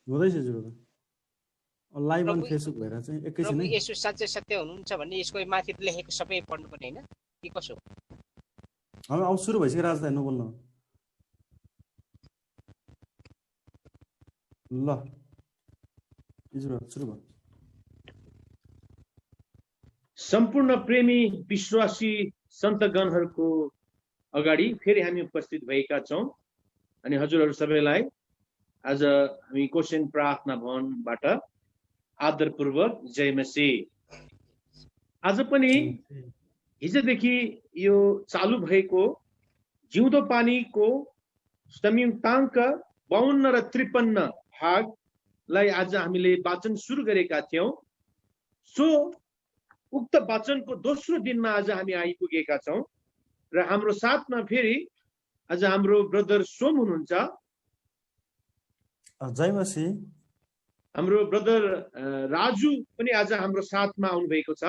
हुँदैछ ज्यू live on प्रभु फेसबुक भएर चाहिँ एकैछिन प्रभु है येशू साँच्चै सत्य हुनुहुन्छ भन्ने यसको माथि लेखेको सबै पढ्नुपर्ने होइन कि कसो? अब सुरु भइसक्यो राज दाइ नबोल्नु ल इजरो सुरु भयो सम्पूर्ण प्रेमी विश्वासी सन्तगणहरूको अगाडि फेरि हामी उपस्थित भएका छौँ अनि हजुरहरू सबैलाई आज हामी क्वेशन प्रार्थना भवनबाट आदरपूर्वक जय मसीह। आज पनि हिजोदेखि यो चालु भएको जिउँदो पानीको संयुक्ताङ्क 52 र 53 भागलाई आज हामीले वाचन सुरु गरेका थियौं। सो उक्त वाचनको दोस्रो दिनमा आज हामी आइपुगेका छौं र हाम्रो साथमा फेरि आज हाम्रो ब्रदर सोम हुनुहुन्छ। जय मसीह। हाम्रो ब्रदर राजु पनि आज हाम्रो साथमा आउनु भएको छ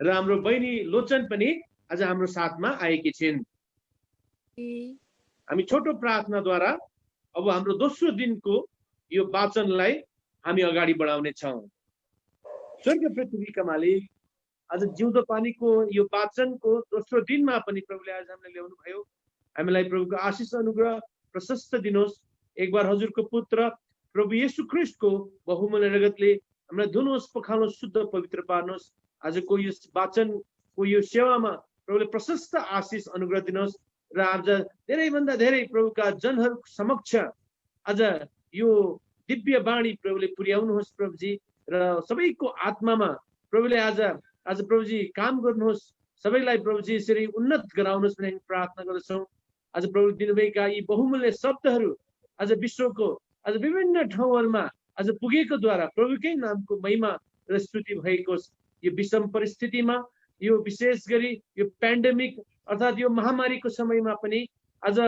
र हाम्रो बहिनी लोचन पनि आज हाम्रो साथमा आएकी छिन्। हामी छोटो प्रार्थनाद्वारा अब हाम्रो दोस्रो दिनको यो वाचनलाई हामी अगाडि बढाउने छौं। स्वर्ग पृथ्वीका मालिक, आज जिउँदो पानीको यो वाचनको दोस्रो दिनमा पनि प्रभुले आज हामीलाई ल्याउनु भयो। हामीलाई प्रभुको आशीष अनुग्रह प्रशस्त दिनुहोस्। एक बार हजुरको पुत्र प्रभु येशू ख्रीष्टको बहुमूल्य रगतले हामीलाई धुनुहोस्, पखाल्नुहोस्, शुद्ध पवित्र पार्नुहोस्। आजको यो वाचनको यो सेवामा प्रभुले प्रशस्त आशीष अनुग्रह दिनुहोस् र आज धेरैभन्दा धेरै प्रभुका जनहरू समक्ष आज यो दिव्य बाणी प्रभुले पुर्याउनुहोस् प्रभुजी र सबैको आत्मामा प्रभुले आज प्रभुजी काम गर्नुहोस्। सबैलाई प्रभुजी यसरी उन्नत गराउनुहोस् भन्ने प्रार्थना गर्दछौँ। आज प्रभु दिनुभएका यी बहुमूल्य शब्दहरू आज विश्वको आज विभिन्न ठाउँहरूमा आज पुगेकोद्वारा प्रभुकै नामको महिमा र स्तुति भएको यो विषम परिस्थितिमा, यो विशेष गरी यो पेन्डेमिक अर्थात् यो महामारीको समयमा पनि आज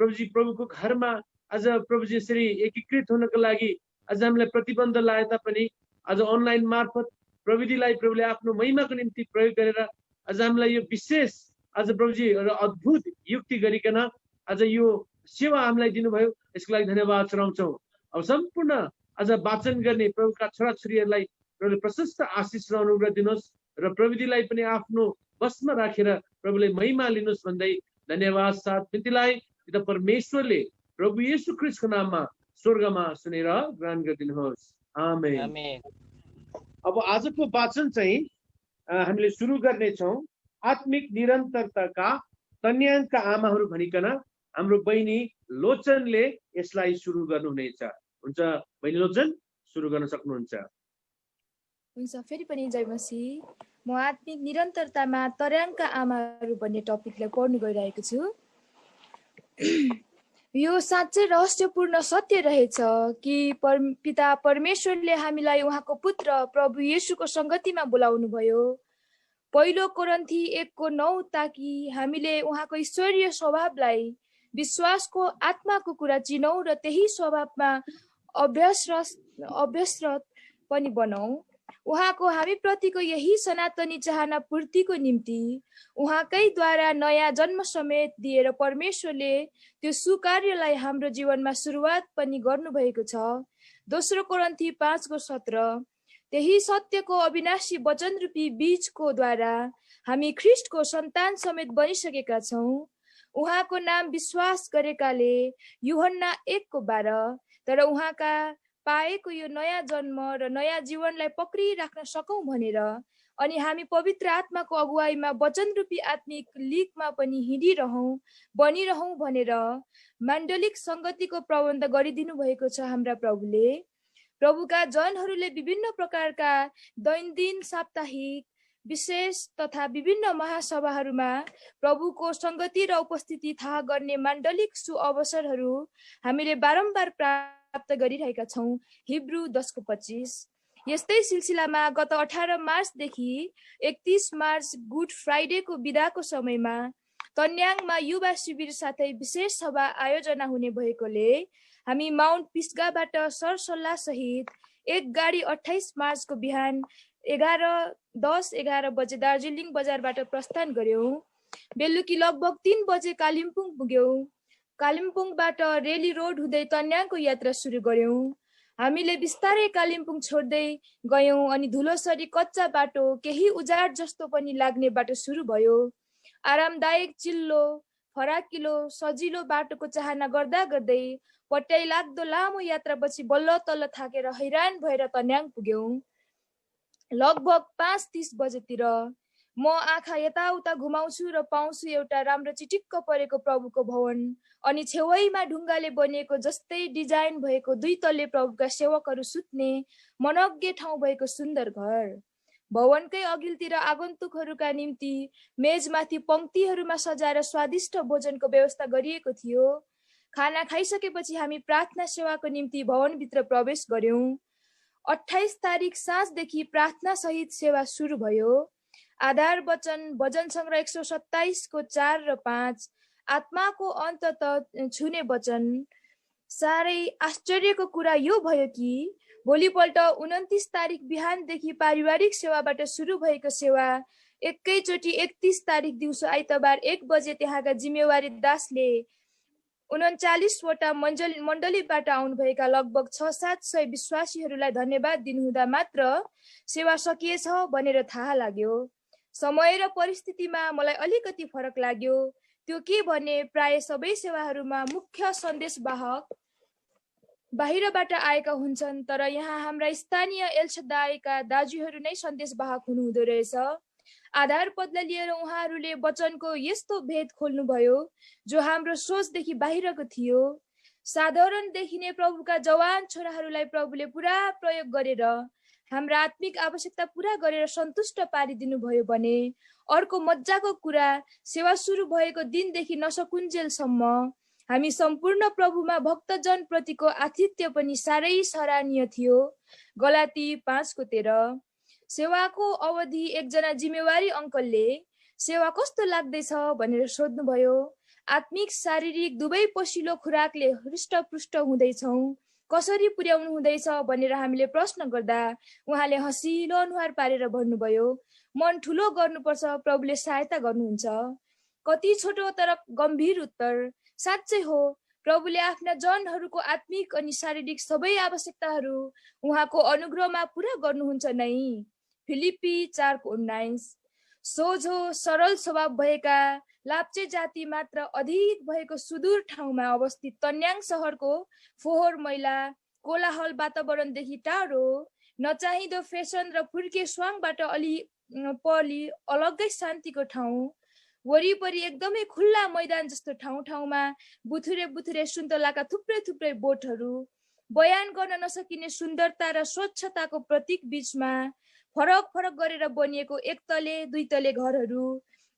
प्रभुजी प्रभुको घरमा आज प्रभुजी यसरी एकीकृत हुनको लागि आज हामीलाई प्रतिबन्ध लाए तापनि आज अनलाइन मार्फत प्रविधिलाई प्रभुले आफ्नो महिमाको निम्ति प्रयोग गरेर आज हामीलाई यो विशेष आज प्रभुजी र अद्भुत युक्ति गरिकन आज यो सेवा हामीलाई दिनुभयो। यसको लागि धन्यवाद चढाउँछौँ। अब सम्पूर्ण आज वाचन गर्ने प्रभुका छोराछोरीहरूलाई प्रभुले प्रशस्त आशीष र अनुग्रह दिनुहोस् र प्रविधिलाई पनि आफ्नो बसमा राखेर प्रभुले महिमा लिनुहोस् भन्दै धन्यवाद साथ बिन्तीलाई पिता परमेश्वरले प्रभु येशू ख्रीष्टको नाममा स्वर्गमा सुनेर ग्रहण गरिदिनुहोस्। आमेन। अब आजको वाचन चाहिँ हामीले सुरु गर्नेछौँ आत्मिक निरन्तरताका तन्याङ्कका आमाहरू भनिकन हाम्रो बहिनी लोचनले यसलाई सुरु गर्नुहुनेछ। हुन्छ बहिनी लोचन, सुरु गर्न सक्नुहुन्छ। हुन्छ, फेरि पनि जय मसीह। म आत्मिक निरन्तरतामा तन्याङ्कका आमाहरू भन्ने टपिकलाई पढ्नु गइरहेको छु। यो साँच्चै रहस्यपूर्ण सत्य रहेछ कि पिता परमेश्वरले हामीलाई उहाँको पुत्र प्रभु येशूको संगतिमा बोलाउनु भयो। पहिलो कोरिन्थी 1:9 ताकि हामीले उहाँको ईश्वरीय स्वभावलाई विश्वासको आत्माको कुरा चिनौँ र त्यही स्वभावमा अभ्यस्त पनि बनौँ। उहाँको हामी प्रतिको यही सनातनी चाहना पूर्तिको निम्ति उहाँकै द्वारा नयाँ जन्म समेत दिएर परमेश्वरले त्यो सुकार्यलाई हाम्रो जीवनमा सुरुवात पनि गर्नुभएको छ। दोस्रो कोरिन्थी 5:17 त्यही सत्यको अविनाशी वचन रूपी बीजको द्वारा हामी ख्रीष्टको सन्तान समेत बनिसकेका छौँ। उहाँको नाम विश्वास गरेकाले यूहन्ना 1:12 तर उहाँका पाएको यो नयाँ जन्म र नयाँ जीवनलाई पक्रिराख्न सकौँ भनेर अनि हामी पवित्र आत्माको अगुवाईमा वचन रूपी आत्मिक लिगमा पनि बनिरहौँ भनेर माण्डलिक संगतिको प्रबन्ध गरिदिनु भएको छ। हाम्रा प्रभुले प्रभुका जनहरूले विभिन्न प्रकारका दैनन्दिन, साप्ताहिक, विशेष तथा विभिन्न महासभाहरूमा प्रभुको संगति र उपस्थिति थाहा गर्ने माण्डलिक सुअवसरहरू हामीले बारम्बार प्राप्त गरिरहेका छौँ। हिब्रू 10:25। यस्तै सिलसिलामा गत 18 मार्चदेखि 31 मार्च गुड फ्राइडेको बिदाको समयमा तन्याङमा युवा शिविर साथै विशेष सभा आयोजना हुने भएकोले हामी माउन्ट पिस्गाबाट सरसल्लाह सहित एक गाडी 28 मार्चको बिहान 10-11 बजे दार्जिलिङ बजारबाट प्रस्थान गर्यौं। बेलुकी लगभग 3 बजे कालिम्पोङ पुग्यौं। कालिम्पोङबाट रेली रोड हुँदै तन्याङको यात्रा सुरु गर्यौं। हामीले बिस्तारै कालिम्पोङ छोड्दै गयौं अनि धुलोसरी कच्चा बाटो, केही उजाड जस्तो पनि लाग्ने बाटो सुरु भयो। आरामदायक, चिल्लो, फराकिलो, सजिलो बाटोको चाहना गर्दा गर्दै पट्याइ लाग्दो लामो यात्रापछि बल्ल तल्ल थाकेर हैरान भएर तन्याङ पुग्यौं। लगभग 5:30 बजेतिर म आँखा यताउता घुमाउँछु र पाउँछु एउटा राम्रो चिटिक्क परेको प्रभुको भवन अनि छेउैमा ढुङ्गाले बनिएको जस्तै डिजाइन भएको 2 तल्ले प्रभुका सेवकहरू सुत्ने मनोज्ञ ठाउँ भएको सुन्दर घर। भवनकै अघिल्तिर आगन्तुकहरूका निम्ति मेजमाथि पंक्तिहरूमा सजाएर स्वादिष्ट भोजनको व्यवस्था गरिएको थियो। खाना खाइसकेपछि हामी प्रार्थना सेवाको निम्ति भवनभित्र प्रवेश गर्यौं। 28 तारिक साँझदेखि प्रार्थना सहित सेवा सुरु भयो। आधार वचन भजन संग्रह 127 को 4 र 5, आत्माको अन्तत छुने वचन। साह्रै आश्चर्यको कुरा यो भयो कि भोलिपल्ट 29 तारिक बिहानदेखि पारिवारिक सेवाबाट सुरु भएको सेवा एकैचोटि 31 तारिक दिउँसो आइतबार 1 बजे त्यहाँका जिम्मेवारी दासले 39 वटा मण्डलीबाट आउनुभएका लगभग 600-700 विश्वासीहरूलाई धन्यवाद दिनुहुँदा मात्र सेवा सकिएछ भनेर थाहा लाग्यो। समय र परिस्थितिमा मलाई अलिकति फरक लाग्यो। त्यो के भने प्राय सबै सेवाहरूमा मुख्य सन्देशवाहक बाहिरबाट आएका हुन्छन्, तर यहाँ हाम्रा स्थानीय एल्सदायका दाजुहरू नै सन्देशवाहक हुनुहुँदो रहेछ। आधार पदलाई लिएर उहाँहरूले वचनको यस्तो भेद खोल्नुभयो जो हाम्रो सोचदेखि बाहिरको थियो। साधारण देखिने प्रभुका जवान छोराहरूलाई प्रभुले पुरा प्रयोग गरेर हाम्रा आत्मिक आवश्यकता पुरा गरेर सन्तुष्ट पारिदिनु भयो भने अर्को मजाको कुरा, सेवा सुरु भएको दिनदेखि नसकुन्जेलसम्म हामी सम्पूर्ण प्रभुमा भक्तजन प्रतिको आतिथ्य पनि साह्रै सराहनीय थियो। गलाती 5:13। सेवाको अवधि एकजना जिम्मेवारी अङ्कलले सेवा कस्तो लाग्दैछ भनेर सोध्नुभयो। आत्मिक शारीरिक दुवै पसिलो खुराकले हृष्टपुष्ट हुँदैछौँ, कसरी पुर्याउनु हुँदैछ भनेर हामीले प्रश्न गर्दा उहाँले हँसिलो अनुहार पारेर भन्नुभयो, मन ठुलो गर्नुपर्छ, प्रभुले सहायता गर्नुहुन्छ। कति छोटो तर गम्भीर उत्तर। साँच्चै हो, प्रभुले आफ्ना जनहरूको आत्मिक अनि शारीरिक सबै आवश्यकताहरू उहाँको अनुग्रहमा पुरा गर्नुहुन्छ नै। फिलिप्पी 4:19। सोझो सरल स्वभाव भएका लाप्चे जाति मात्र अधिक भएको सुदूर ठाउँमा अवस्थित तन्याङ सहरको फोहोर मैला कोलाहल वातावरणदेखि टाढो, नचाहिँदो फेसन र फुर्के स्वाङबाट अलि अलग्गै शान्तिको ठाउँ, वरिपरि एकदमै खुल्ला मैदान जस्तो ठाउँमा बुथुरे बुथुरे सुन्तलाका थुप्रै बोटहरू, बयान गर्न नसकिने सुन्दरता र स्वच्छताको प्रतीक बीचमा फरक गरेर बनिएको 1 तले 2 तले घरहरू,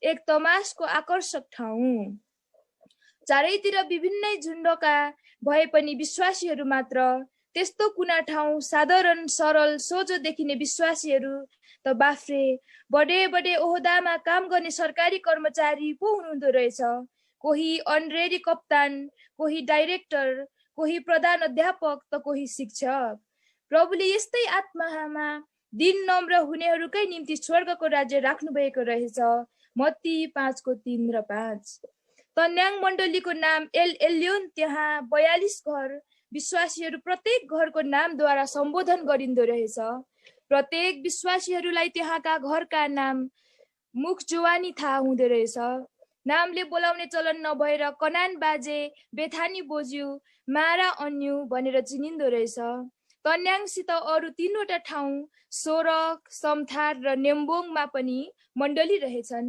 एक तमासको आकर्षक ठाउँ। चारैतिर विभिन्नै झुण्डका भए पनि विश्वासीहरू मात्र। त्यस्तो कुना ठाउँ, साधारण सरल सोझो देखिने विश्वासीहरू त बाफ्रे, बडे ओहदामा काम गर्ने सरकारी कर्मचारी पो हुनुहुँदो रहेछ। कोही अनरेरी कप्तान, कोही डाइरेक्टर, कोही प्रधान अध्यापक त कोही शिक्षक। प्रभुले यस्तै आत्मामा दिन नम्र हुनेहरूकै निम्ति स्वर्गको राज्य राख्नु भएको रहेछ। मत्ती 5:3 र 5। तन्याङ मण्डलीको नाम एल एल्योन, त्यहाँ 42 घर विश्वासीहरू प्रत्येक घरको नामद्वारा सम्बोधन गरिन्दो रहेछ। प्रत्येक विश्वासीहरूलाई त्यहाँका घरका नाम मुख जोवानी थाहा हुँदो रहेछ। नामले बोलाउने चलन नभएर कनान बाजे, बेथानी बोज्यू, मारा अन्यु भनेर चिनिन्दो रहेछ। तन्याङसित अरू 3 वटा ठाउँ सोरक, समथार र नेम्बोङमा पनि मण्डली रहेछन्।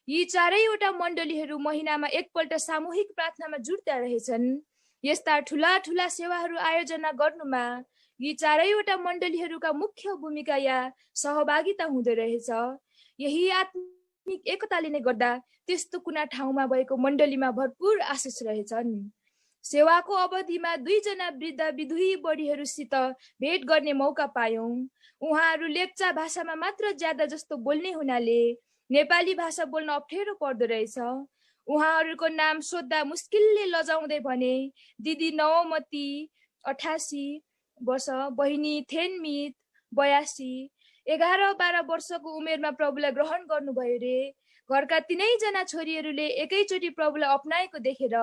यी चारैवटा मण्डलीहरू महिनामा एकपल्ट सामूहिक प्रार्थनामा जुट्दा रहेछन्। यस्ता ठुला सेवाहरू आयोजना गर्नुमा यी चारैवटा मण्डलीहरूका मुख्य भूमिका या सहभागिता हुँदो रहेछ। यही आत्मिक एकताले नै गर्दा त्यस्तो कुना ठाउँमा भएको मण्डलीमा भरपूर आशिष रहेछन्। सेवाको अवधिमा 2 जना वृद्ध विधुयी बढीहरूसित भेट गर्ने मौका पायौं। उहाँहरू लेप्चा भाषामा मात्र ज्यादा जस्तो बोल्ने हुनाले नेपाली भाषा बोल्न अप्ठ्यारो पर्दो रहेछ। उहाँहरूको नाम सोद्धा मुस्किलले लजाउँदै भने, दिदी नवमती 88 वर्ष, बहिनी थेनमित 82, 11-12 वर्षको उमेरमा प्रभुलाई ग्रहण गर्नुभयो रे। घरका तीनैजना छोरीहरूले एकैचोटि प्रभुलाई अपनाएको देखेर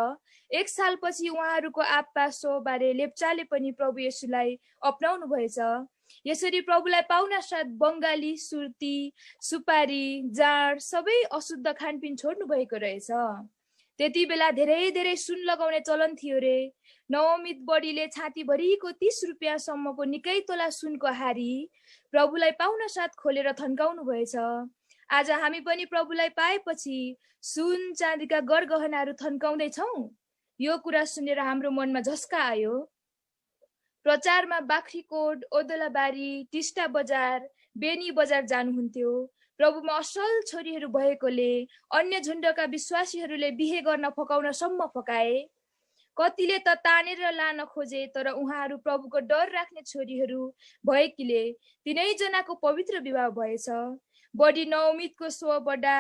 1 सालपछि उहाँहरूको आप्पा सोबारे लेप्चाले पनि प्रभु येशूलाई अपनाउनु भएछ। यसरी प्रभुलाई पाउन साथ बङ्गाली, सुर्ती, सुपारी, जाँड सबै अशुद्ध खानपिन छोड्नु भएको रहेछ। त्यति बेला धेरै धेरै सुन लगाउने चलन थियो रे। नवमित बडीले छातीभरिको 30 रुपियाँसम्मको निकै तोला सुनको हारी प्रभुलाई पाउन साथ खोलेर थन्काउनु भएछ। आज हामी पनि प्रभुलाई पाएपछि सुन चाँदीका गरगहनाहरू थन्काउँदैछौँ। यो कुरा सुनेर हाम्रो मनमा झस्का आयो। प्रचारमा बाख्रीकोट, ओदलाबारी, टिस्टा बजार, बेनी बजार जानुहुन्थ्यो। प्रभुमा असल छोरीहरू भएकोले अन्य झुण्डका विश्वासीहरूले बिहे गर्न फकाउनसम्म फकाए। कतिले त तानेर लान खोजे, तर उहाँहरू प्रभुको डर राख्ने छोरीहरू भएकीले तीनैजनाको पवित्र विवाह भएछ। बडी नवमितको बडा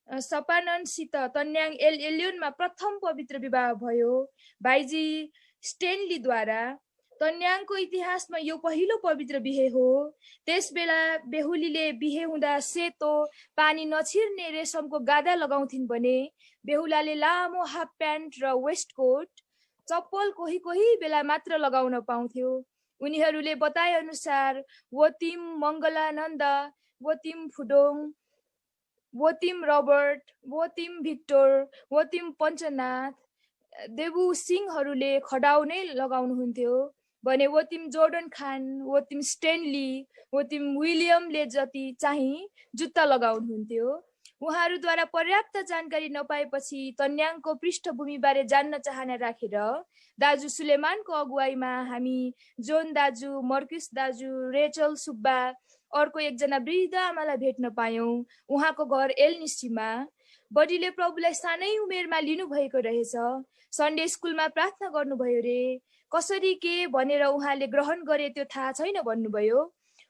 सपाननसित तन्याङ एलियोनमा प्रथम पवित्र विवाह भयो। भाइजी स्टेनलीद्वारा। तन्याङको इतिहासमा यो पहिलो पवित्र बिहे हो। त्यस बेला बेहुलीले बिहे हुँदा सेतो पानी नछिर्ने रेशमको गादा लगाउँथिन् भने बेहुलाले लामो हाफ प्यान्ट र वेस्ट कोट, चप्पल कोही कोही बेला मात्र लगाउन पाउँथ्यो। उनीहरूले बताए अनुसार वोतिम मङ्गलानन्द, वोतिम फुडोङ, वोतिम रबर्ट, वोतिम भिक्टर, वोतिम पञ्चनाथ, देबु सिंहहरूले खडाउ नै लगाउनुहुन्थ्यो भने वोतिम जोर्डन खान, वोतिम स्टेनली, वोतिम विलियमले जति चाहिँ जुत्ता लगाउनुहुन्थ्यो। उहाँहरूद्वारा पर्याप्त जानकारी नपाएपछि तन्याङको पृष्ठभूमिबारे जान्न चाहना राखेर दाजु सुलेमानको अगुवाईमा हामी जोन दाजु, मर्किस दाजु, रेचल सुब्बा, अर्को एकजना वृद्ध आमालाई भेट्न पायौं। उहाँको घर एलनिसीमा। बडीले प्रभुलाई सानै उमेरमा लिनुभएको रहेछ। सन्डे स्कुलमा प्रार्थना गर्नुभयो रे। कसरी के भनेर उहाँले ग्रहण गरे त्यो थाहा छैन भन्नुभयो।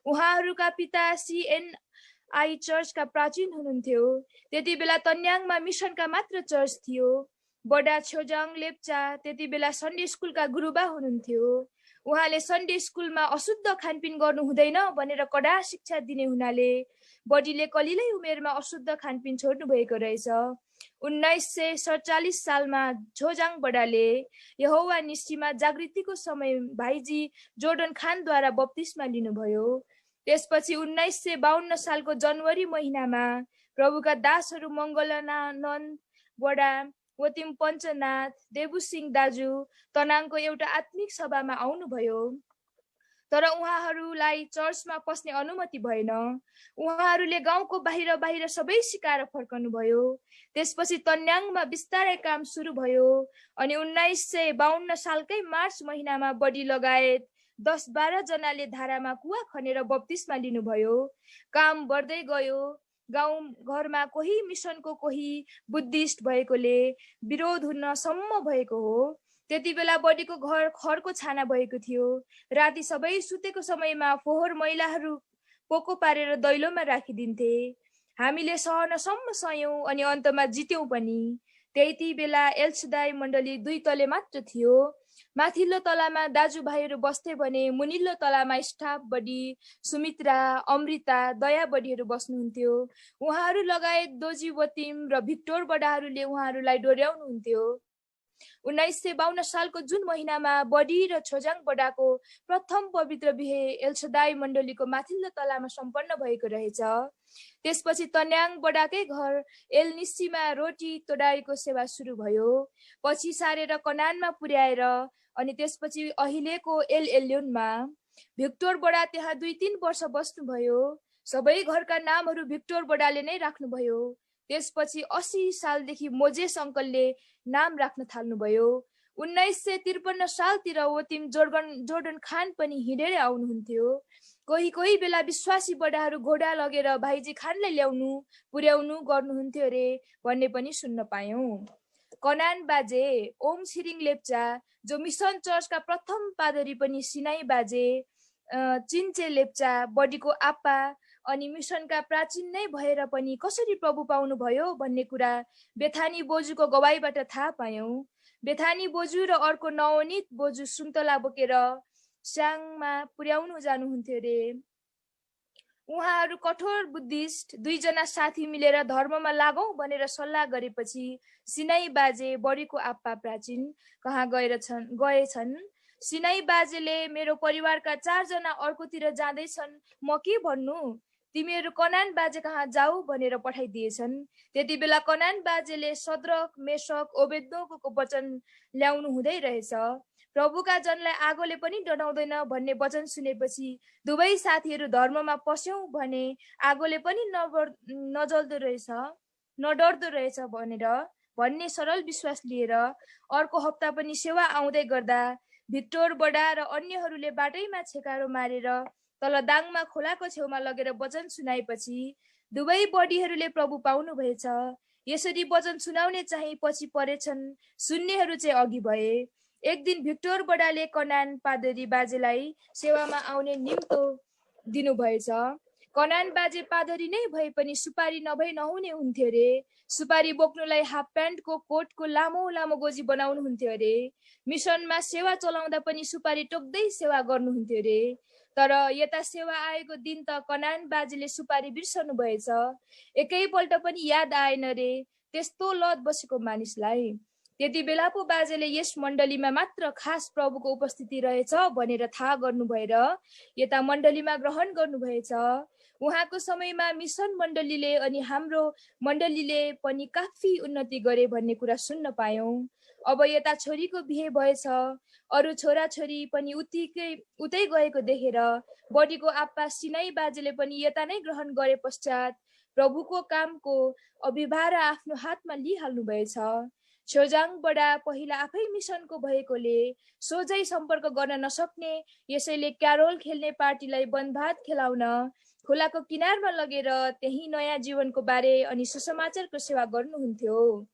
उहाँहरूका पिता CNI चर्चका प्राचीन हुनुहुन्थ्यो। त्यति बेला तन्याङमा मिसनका मात्र चर्च थियो। बडा छोजाङ लेप्चा त्यति बेला सन्डे स्कुलका गुरुबा हुनुहुन्थ्यो। उहाँले सन्डे स्कुलमा अशुद्ध खानपिन गर्नु हुँदैन भनेर कडा शिक्षा दिने हुनाले बडीले कलिलै उमेरमा अशुद्ध खानपिन छोड्नु भएको रहेछ। 1947 सालमा छोजाङ बडाले यहोवा निस्सीमा जागृतिको समय भाइजी जोर्डन खानद्वारा बप्तिस्मा लिनुभयो। त्यसपछि 1952 सालको जनवरी महिनामा प्रभुका दासहरू मङ्गलानन्द बडा, वोतिम पञ्चनाथ, देबुसिंह दाजु तनाङको एउटा आत्मिक सभामा आउनुभयो। तर उहाँहरूलाई चर्चमा पस्ने अनुमति भएन। उहाँहरूले गाउँको बाहिर बाहिर सबै सिकाएर फर्कनुभयो। त्यसपछि तन्याङमा बिस्तारै काम सुरु भयो अनि 1952 सालकै मार्च महिनामा बडी लगायत 10-12 जनाले धारामा कुवा खनेर बप्तिस्मा लिनुभयो। काम बढ्दै गयो। गाउँ घरमा कोही मिसनको कोही बुद्धिस्ट भएकोले विरोध हुन सम्म भएको हो। त्यति बेला बडीको घर खरको छाना भएको थियो। राति सबै सुतेको समयमा फोहोर मैलाहरू पोको पारेर दैलोमा राखिदिन्थे। हामीले सहनसम्म सयौं अनि अन्तमा जित्यौं पनि। त्यति बेला एल्सदाई मण्डली 2 तले मात्र थियो। माथिल्लो तलामा दाजुभाइहरू बस्थे भने मुनिल्लो तलामा स्टाफ बडी, सुमित्रा, अमृता, दया बडीहरू बस्नुहुन्थ्यो। उहाँहरू लगायत दोजी वतिम र भिक्टोर बडाहरूले उहाँहरूलाई डोर्याउनुहुन्थ्यो। 1952 सालको जुन महिनामा बडी र छोजाङ बडाको प्रथम पवित्र बिहे एल्सदाई मण्डलीको माथिल्लो तलामा सम्पन्न भएको रहेछ। त्यसपछि तन्याङ बडाकै घर एलनिसीमा रोटी तोडाईको सेवा सुरु भयो। पछि सारेर कनानमा पुर्याएर अनि त्यसपछि अहिलेको एलियोनमा। भिक्टोर बडा त्यहाँ 2-3 वर्ष बस्नुभयो। सबै घरका नामहरू भिक्टोर बडाले नै राख्नुभयो। त्यसपछि 80 सालदेखि मोजेस अङ्कलले नाम राख्न थाल्नुभयो। 1953 सालतिर वोतिम जोर्डन खान पनि हिँडेर आउनुहुन्थ्यो। कोही कोही बेला विश्वासी बडाहरू घोडा लगेर भाइजी खानलाई ल्याउनु पुर्याउनु गर्नुहुन्थ्यो रे भन्ने पनि सुन्न पायौं। कनान बाजे ओम छिरिङ लेप्चा जो मिसन चर्चका प्रथम पादरी पनि सिनाई बाजे, चिन्चे लेप्चा बडीको आप्पा अनि मिसनका प्राचीन नै भएर पनि कसरी प्रभु पाउनु भयो भन्ने कुरा बेथानी बोजूको गवाईबाट थाहा पायौं। बेथानी बोजू र अर्को नवनीत बोजू सुन्तला बोकेर स्याङमा पुर्याउनु जानुहुन्थ्यो रे। उहाँहरू कठोर बुद्धिस्ट 2 जना साथी मिलेर धर्ममा लागौं भनेर सल्लाह गरेपछि सिनाई बाजे बढीको आप्पा प्राचीन कहाँ गएछन्। सिनाई बाजेले मेरो परिवारका 4 जना अर्कोतिर जाँदैछन्, म के भन्नु, तिमीहरू कनान बाजे कहाँ जाऊ भनेर पठाइदिएछन्। त्यति बेला कनान बाजेले सद्रक मेशक ओबेदनोगोको वचन ल्याउनु हुँदै रहेछ। प्रभुका जनलाई आगोले पनि डढाउँदैन भन्ने वचन सुनेपछि दुवै साथीहरू धर्ममा पस्यौं भने आगोले पनि नडर्दो रहेछ भन्ने सरल विश्वास लिएर अर्को हप्ता पनि सेवा आउँदै गर्दा भिक्टोर बडा र अन्यहरूले बाटैमा छेकारो मारेर तल दाङमा खोलाको छेउमा लगेर वचन सुनाएपछि दुवै बडीहरूले प्रभु पाउनु भएछ। यसरी वचन सुनाउने चाहिँ पछि परेछन्, सुन्नेहरू चाहिँ अघि भए। एक दिन भिक्टोर बडाले कनान पादरी बाजेलाई सेवामा आउने निम्तो दिनुभएछ। कनान बाजे पादरी नै भए पनि सुपारी नभई नहुने हुन्थ्यो रे। सुपारी बोक्नुलाई हाफ प्यान्टको कोटको लामो लामो गोजी बनाउनु हुन्थ्यो रे। मिसनमा सेवा चलाउँदा पनि सुपारी टोक्दै सेवा गर्नुहुन्थ्यो रे। तर यता सेवा आएको दिन त कनान बाजेले सुपारी बिर्सनु भएछ। एकैपल्ट पनि याद आएन रे त्यस्तो लत बसेको मानिसलाई। त्यति बेला पो बाजेले यस मण्डलीमा मात्र खास प्रभुको उपस्थिति रहेछ भनेर थाहा गर्नु भएर यता मण्डलीमा ग्रहण गर्नुभएछ। उहाँको समयमा मिसन मण्डलीले अनि हाम्रो मण्डलीले पनि काफी उन्नति गरे भन्ने कुरा सुन्न पायौं। अब यता छोरीको बिहे भएछ, अरू छोराछोरी पनि उतै गएको देखेर बडीको आप्पा सिनाई बाजेले पनि यता नै ग्रहण गरे पश्चात प्रभुको कामको अभिभार आफ्नो हातमा लिइहाल्नु भएछ। छेउजाङ बडा पहिला आफै मिसनको भएकोले सोझै सम्पर्क गर्न नसक्ने, यसैले क्यारोल खेल्ने पार्टीलाई बनभात खेलाउन खोलाको किनारमा लगेर त्यही नयाँ जीवनको बारे अनि सुसमाचारको सेवा गर्नुहुन्थ्यो।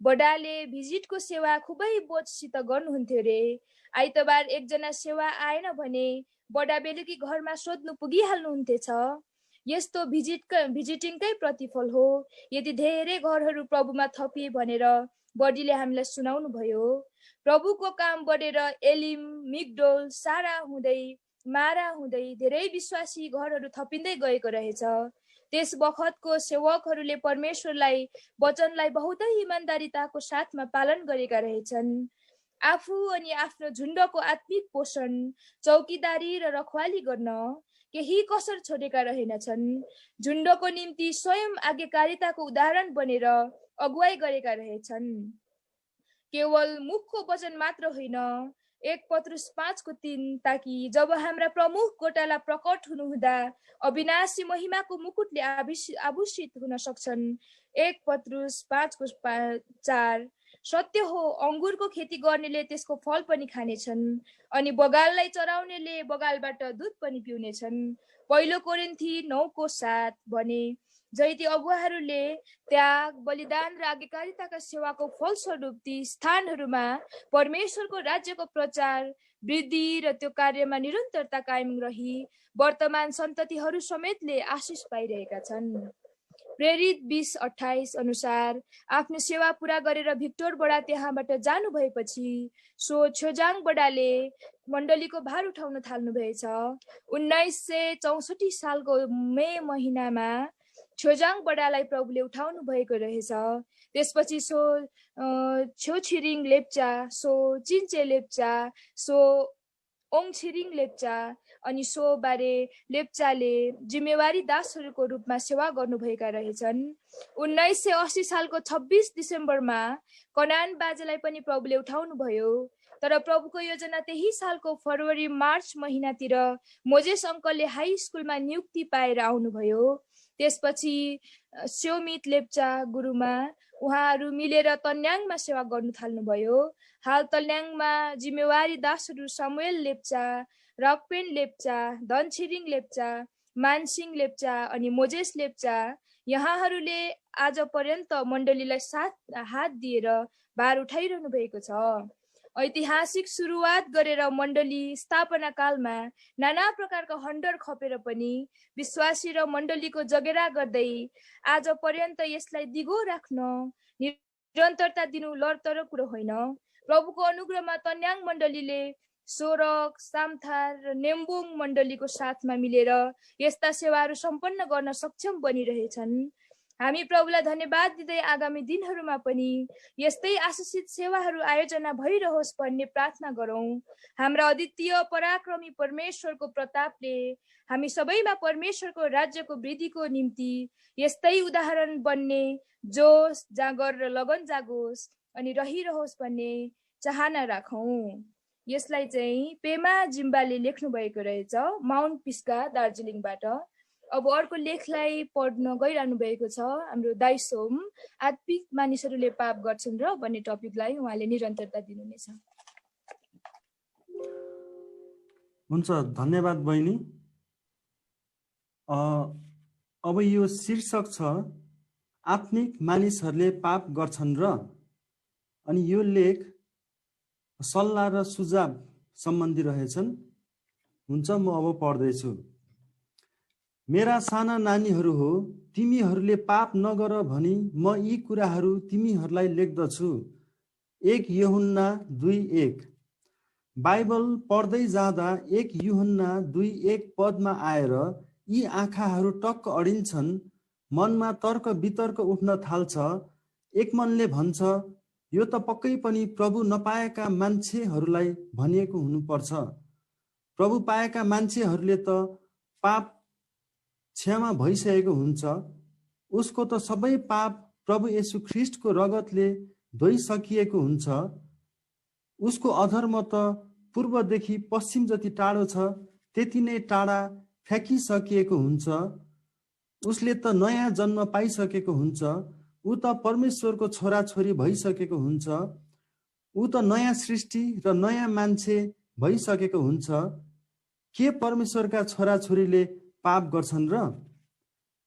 बडाले भिजिटको सेवा खुबै बोझसित गर्नुहुन्थ्यो रे। आइतबार एकजना सेवा आएन भने बडा बेलुकी घरमा सोध्नु पुगिहाल्नुहुन्थेछ। यस्तो भिजिटिङकै प्रतिफल हो। यदि धेरै घरहरू प्रभुमा थपिए भनेर बडीले हामीलाई सुनाउनु भयो। प्रभुको काम बढेर एलिम मिगडोल सारा हुँदै मारा हुँदै धेरै विश्वासी घरहरू थपिँदै गएको रहेछ। त्यस बखतको सेवकहरूले परमेश्वरलाई वचनलाई बहुतै इमानदारीताको साथमा पालन गरेका रहेछन्। आफू अनि आफ्नो झुण्डको आत्मिक पोषण, चौकीदारी र रखवाली गर्न केही कसर छोडेका रहेनछन्। झुण्डको निम्ति स्वयं आज्ञाकारिताको उदाहरण बनेर अगुवाई गरेका रहेछन्। केवल मुखको वचन मात्र होइन, 1 पत्रुस 5:3 ताकि जब हाम्रा प्रमुख गोटाला प्रकट हुनुहुँदा अविनाशी महिमाको मुकुटले आभूषित हुन सक्छन्। 1 पत्रुस 5:4 सत्य हो, अंगुरको खेती गर्नेले त्यसको फल पनि खानेछन् अनि बगाललाई चराउनेले बगालबाट दूध पनि पिउनेछन्। 1 कोरिन्थी 9:7 भने जैती अगुवाहरूले त्याग, बलिदान र आज्ञाकारिताका सेवाको फलस्वरूप ती स्थानहरूमा परमेश्वरको राज्यको प्रचार, वृद्धि र त्यो कार्यमा निरन्तरता कायम रही वर्तमान सन्ततिहरू समेतले आशिष पाइरहेका छन्। प्रेरित 20:28 अनुसार आफ्नो सेवा पूरा गरेर भिक्टोर बडा त्यहाँबाट जानु भएपछि सो छेउजाङ बडाले मण्डलीको भार उठाउन थाल्नु भएछ। 1964 सालको मे महिनामा छेउजाङ बडालाई प्रभुले उठाउनु भएको रहेछ। त्यसपछि सो छेउछिरिङ लेप्चा, सो चिन्चे लेप्चा, सो ओङछिरिङ लेप्चा अनि सो बारे लेप्चाले जिम्मेवारी दासहरूको रूपमा सेवा गर्नुभएका रहेछन्। 1980 सालको 26 डिसेम्बरमा कनान बाजेलाई पनि प्रभुले उठाउनु भयो। तर प्रभुको योजना त्यही सालको फरवरी मार्च महिनातिर मोजेस अङ्कलले हाई स्कुलमा नियुक्ति पाएर आउनुभयो। त्यसपछि स्योमित लेप्चा गुरुमा उहाँहरू मिलेर तन्याङमा सेवा गर्नु थाल्नुभयो। हाल तन्याङमा जिम्मेवारी दासहरू सामुएल लेप्चा, रकपेन लेप्चा, धनछिरिङ लेप्चा, मानसिंह लेप्चा अनि मोजेस लेप्चा यहाँहरूले आज पर्यन्त मण्डलीलाई साथ हात दिएर भार उठाइरहनु भएको छ। ऐतिहासिक सुरुवात गरेर मण्डली स्थापना कालमा नाना प्रकारका हन्डर खपेर पनि विश्वासी र मण्डलीको जगेरा गर्दै आज पर्यन्त यसलाई दिगो राख्न निरन्तरता दिनु लडतर कुरो होइन। प्रभुको अनुग्रहमा तन्याङ मण्डलीले सोरक, सामथार र नेम्बोङ मण्डलीको साथमा मिलेर यस्ता सेवाहरू सम्पन्न गर्न सक्षम बनिरहेछन्। हामी प्रभुलाई धन्यवाद दिँदै आगामी दिनहरूमा पनि यस्तै आशिषित सेवाहरू आयोजना भइरहोस् भन्ने प्रार्थना गरौँ। हाम्रा अद्वितीय पराक्रमी परमेश्वरको प्रतापले हामी सबैमा परमेश्वरको राज्यको वृद्धिको निम्ति यस्तै उदाहरण बन्ने जोश, जागर र लगन जागोस् अनि रहिरहोस् भन्ने चाहना राखौँ। यसलाई चाहिँ पेमा जिम्बाले लेख्नु भएको रहेछ, माउन्ट पिस्का, दार्जिलिङबाट। अब अर्को लेखलाई पढ्न गइरहनु भएको छ हाम्रो दाइसोम, आत्मिक मानिसहरूले पाप गर्छन् र भन्ने टपिकलाई उहाँले निरन्तरता दिनुहुनेछ। हुन्छ, धन्यवाद बहिनी। अब यो शीर्षक छ आत्मिक मानिसहरूले पाप गर्छन् र, अनि यो लेख सल्लाह र सुझाव सम्बन्धी रहेछन्। हुन्छ, म अब पढ्दैछु। मेरा साना नानीहरू हो, तिमीहरूले पाप नगर भनी म यी कुराहरू तिमीहरूलाई लेख्दछु। 1 यूहन्ना 2:1। बाइबल पढ्दै जाँदा 1 यूहन्ना 2:1 पदमा आएर यी आँखाहरू टक्क अडिन्छन्, मनमा तर्क वितर्क उठ्न थाल्छ। एक मनले भन्छ, यो त पक्कै पनि प्रभु नपाएका मान्छेहरूलाई भनिएको हुनुपर्छ। प्रभु पाएका मान्छेहरूले त पाप क्षमा भइसकेको हुन्छ, उसको त सबै पाप प्रभु येशू ख्रिस्टको रगतले धोइसकिएको हुन्छ। उसको अधर्म त पूर्वदेखि पश्चिम जति टाढो छ, त्यति नै टाढा फ्याँकिसकिएको हुन्छ। उसले त नयाँ जन्म पाइसकेको हुन्छ, ऊ त परमेश्वरको छोराछोरी भइसकेको हुन्छ। ऊ त नयाँ सृष्टि र नयाँ मान्छे भइसकेको हुन्छ। के परमेश्वरका छोराछोरीले पाप गर्छन् र?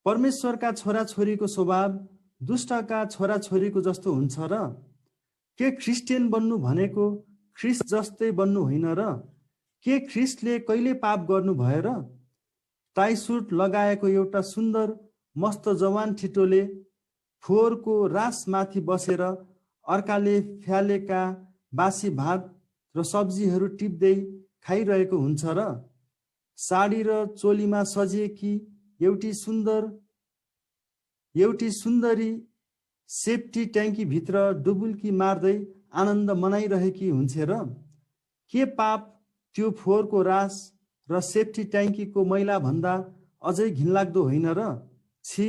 परमेश्वरका छोराछोरीको स्वभाव दुष्टका छोराछोरीको जस्तो हुन्छ र? के क्रिस्चियन बन्नु भनेको ख्रिस्ट जस्तै बन्नु होइन र? के ख्रिस्टले कहिले पाप गर्नु भयो र? टाई सुट लगाएको एउटा सुन्दर मस्त जवान ठिटोले फोहोरको रासमाथि बसेर अर्काले फ्यालेका बासी भात र सब्जीहरू टिप्दै खाइरहेको हुन्छ र? साडी र चोलीमा सजिएकी एउटी सुन्दरी सेफ्टी ट्याङ्कीभित्र डुबुल्की मार्दै आनन्द मनाइरहेकी हुन्छ र? के पाप त्यो फोहोरको रास र सेफ्टी ट्याङ्कीको मैला भन्दा अझै घिनलाग्दो होइन र? छि,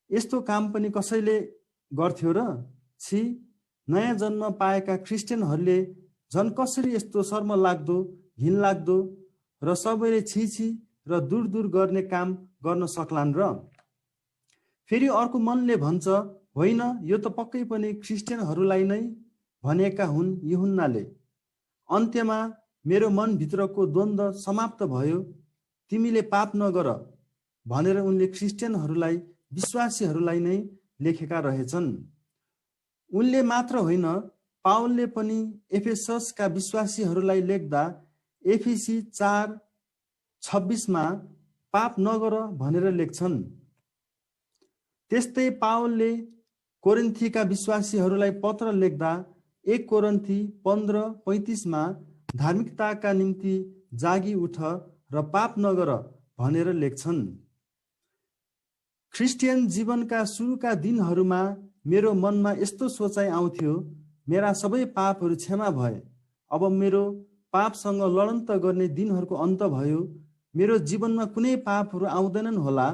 यस्तो काम पनि कसैले गर्थ्यो र? छि, नयाँ जन्म पाएका क्रिस्चियनहरूले झन् कसरी यस्तो शर्मलाग्दो, घिनलाग्दो र सबैले छिछि र दूर दूर गर्ने काम गर्न सक्लान् र? फेरि अर्को मनले भन्छ, होइन, यो त पक्कै पनि क्रिस्चियनहरूलाई नै भनेका हुन् यूहन्नाले। अन्त्यमा मेरो मनभित्रको द्वन्द्व समाप्त भयो, तिमीले पाप नगर भनेर उनले क्रिस्चियनहरूलाई, विश्वासीहरूलाई नै लेखेका रहेछन्। उनले मात्र होइन, पावलले पनि एफेससका विश्वासीहरूलाई लेख्दा एफिसी 4:26 पाप नगर भनेर लेख्छन्। त्यस्तै पावलले कोरिन्थीका विश्वासीहरूलाई पत्र लेख्दा 1 कोरिन्थी 15:35 धार्मिकताका निम्ति जागी उठ र पाप नगर भनेर लेख्छन्। क्रिस्चियन जीवनका सुरुका दिनहरूमा मेरो मनमा यस्तो सोचाइ आउँथ्यो, मेरा सबै पापहरू क्षमा भए, अब मेरो पापसँग लडन्त गर्ने दिनहरूको अन्त भयो, मेरो जीवनमा कुनै पापहरू आउँदैनन् होला।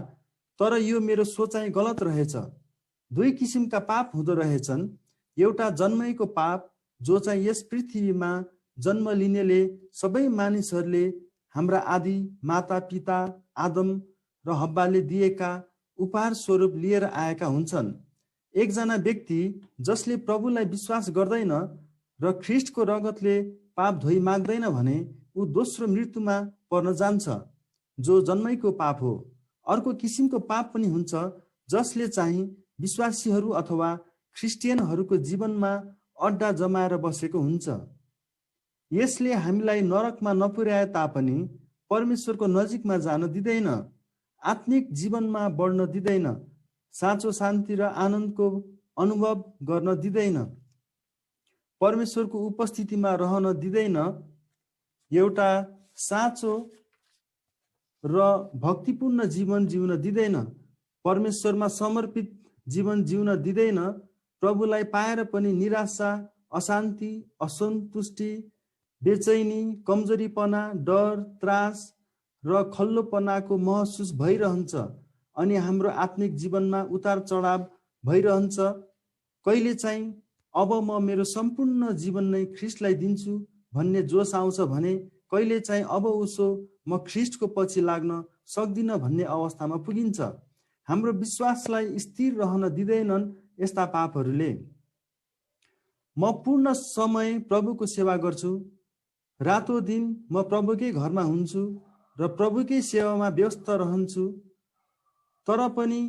तर यो मेरो सोचाइ गलत रहेछ। 2 किसिमका पाप हुँदो रहेछन्। एउटा जन्मैको पाप, जो चाहिँ यस पृथ्वीमा जन्म लिनेले सबै मानिसहरूले हाम्रा आदि माता पिता आदम र हब्बाले दिएका उपहार स्वरूप लिएर आएका हुन्छन्। एकजना व्यक्ति जसले प्रभुलाई विश्वास गर्दैन र ख्रिस्टको रगतले पाप धोइ माग्दैन भने ऊ दोस्रो मृत्युमा पर्न जान्छ, जो जन्मैको पाप हो। अर्को किसिमको पाप पनि हुन्छ, जसले चाहिँ विश्वासीहरू अथवा क्रिस्चियनहरूको जीवनमा अड्डा जमाएर बसेको हुन्छ। यसले हामीलाई नरकमा नपुर्याए तापनि परमेश्वरको नजिकमा जान दिँदैन, आत्मिक जीवनमा बढ्न दिँदैन, साँचो शान्ति र आनन्दको अनुभव गर्न दिँदैन, परमेश्वरको उपस्थितिमा रहन दिँदैन एउटा साँचो र भक्तिपूर्ण जीवन जिउन दिँदैन, परमेश्वरमा समर्पित जीवन जिउन दिँदैन। प्रभुलाई पाएर पनि निराशा, अशान्ति, असन्तुष्टि, बेचैनी, कमजोरीपना, डर, त्रास र खल्लोपनाको महसुस भइरहन्छ अनि हाम्रो आत्मिक जीवनमा उतार चढाव भइरहन्छ। कहिले चाहिँ अब म मेरो सम्पूर्ण जीवन नै ख्रिस्टलाई दिन्छु भन्ने जोस आउँछ भने कहिले चाहिँ अब उसो म ख्रिस्टको पछि लाग्न सक्दिनँ भन्ने अवस्थामा पुगिन्छ। हाम्रो विश्वासलाई स्थिर रहन दिँदैनन् यस्ता पापहरूले। म पूर्ण समय प्रभुको सेवा गर्छु, रातो दिन म प्रभुकै घरमा हुन्छु र प्रभुकै सेवामा व्यस्त रहन्छु। तर पनि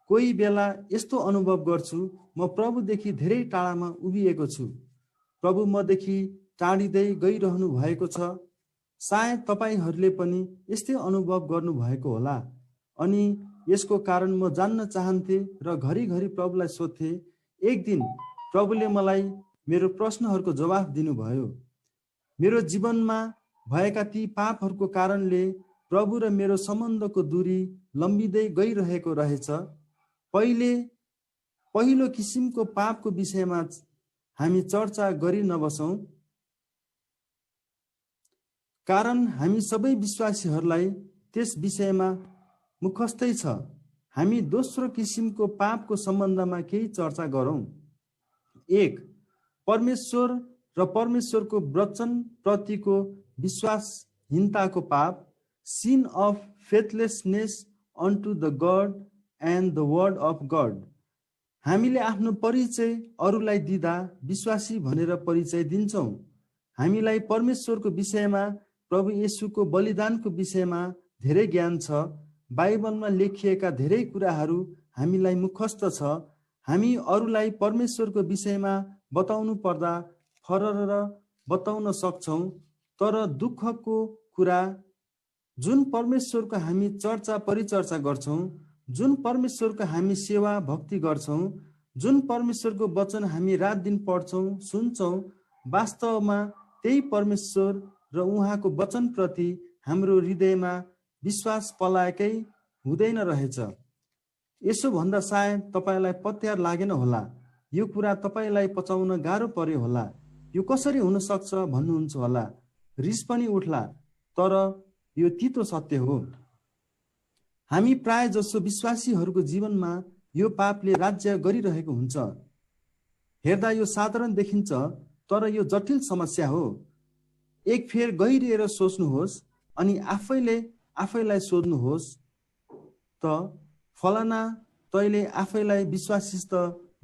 कोही बेला यस्तो अनुभव गर्छु म प्रभुदेखि धेरै टाढामा उभिएको छु, प्रभु मदेखि टाढिँदै गइरहनु भएको छ। सायद तपाईहरूले पनि यस्तै अनुभव गर्नुभएको होला अनि यसको कारण म जान्न चाहन्थे र घरिघरि प्रभुलाई सोध्थे। एक दिन प्रभुले मलाई मेरो प्रश्नहरूको जवाफ दिनुभयो। मेरो जीवनमा भएका ती पापहरूको कारणले प्रभु र मेरो सम्बन्धको दूरी लम्बिँदै गइरहेको रहेछ। पहिलो किसिमको पापको विषयमा हामी चर्चा गरी नबसौँ, कारण हामी सबै विश्वासीहरूलाई त्यस विषयमा मुखस्तै छ। हामी दोस्रो किसिमको पापको सम्बन्धमा केही चर्चा गरौँ। 1. परमेश्वर र परमेश्वरको वचन प्रतिको विश्वासहीनताको पाप, sin of faithlessness unto the God and the word of God। हामीले आफ्नो परिचय अरूलाई दिँदा विश्वासी भनेर परिचय दिन्छौँ। हामीलाई परमेश्वरको विषयमा, प्रभु येशूको बलिदानको विषयमा धेरै ज्ञान छ। बाइबलमा लेखिएका धेरै कुराहरू हामीलाई मुखस्त छ। हामी अरूलाई परमेश्वरको विषयमा बताउनु पर्दा फरर बताउन सक्छौँ। तर दुःखको कुरा, जुन परमेश्वरको हामी चर्चा परिचर्चा गर्छौँ, जुन परमेश्वरको हामी सेवा भक्ति गर्छौँ, जुन परमेश्वरको वचन हामी रात दिन पढ्छौँ सुन्छौँ, वास्तवमा त्यही परमेश्वर र उहाँको वचनप्रति हाम्रो हृदयमा विश्वास पलाएकै हुँदैन रहेछ। यसो भन्दा सायद तपाईँलाई पत्यार लागेन होला, यो कुरा तपाईँलाई पचाउन गाह्रो पर्यो होला, यो कसरी हुन सक्छ भन्नुहुन्छ होला, रिस पनि उठ्ला, तर यो तितो सत्य हो। हामी प्राय जसो विश्वासीहरूको जीवनमा यो पापले राज्य गरिरहेको हुन्छ। हेर्दा यो साधारण देखिन्छ, तर यो जटिल समस्या हो। एक फेर गहिरिएर सोच्नुहोस् अनि आफैलाई सोध्नुहोस् त फलाना तैले आफैलाई विश्वासी त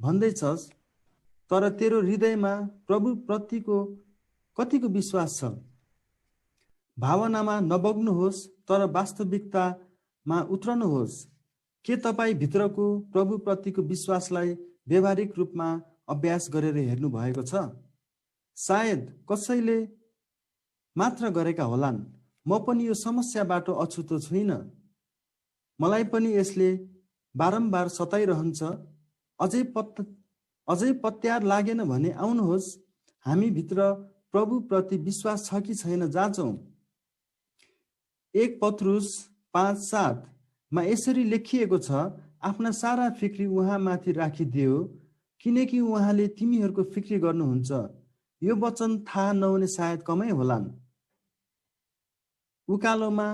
भन्दैछस्, तर तेरो हृदयमा प्रभु प्रतिको कतिको विश्वास छ? भावनामा नबग्नुहोस्, तर वास्तविकतामा उत्रनुहोस्। के तपाईँ भित्रको प्रभु प्रतिको विश्वासलाई व्यावहारिक रूपमा अभ्यास गरेर हेर्नु भएको छ? सायद कसैले मात्र गरेका होलान्। म पनि यो समस्याबाट अछुतो छुइनँ। मलाई पनि यसले बारम्बार सताइरहन्छ। अझै पत्यार लागेन भने आउनुहोस्, हामी भित्र प्रभु प्रति विश्वास छ कि छैन जाँचौँ। 1 पत्रुस 5:7 मा यसरी लेखिएको छ, आफ्ना सारा फिक्री उहाँमाथि राखिदियो किनकि उहाँले तिमीहरूको फिक्री गर्नुहुन्छ। यो वचन थाहा नहुने सायद कमै होलान्। उकालोमा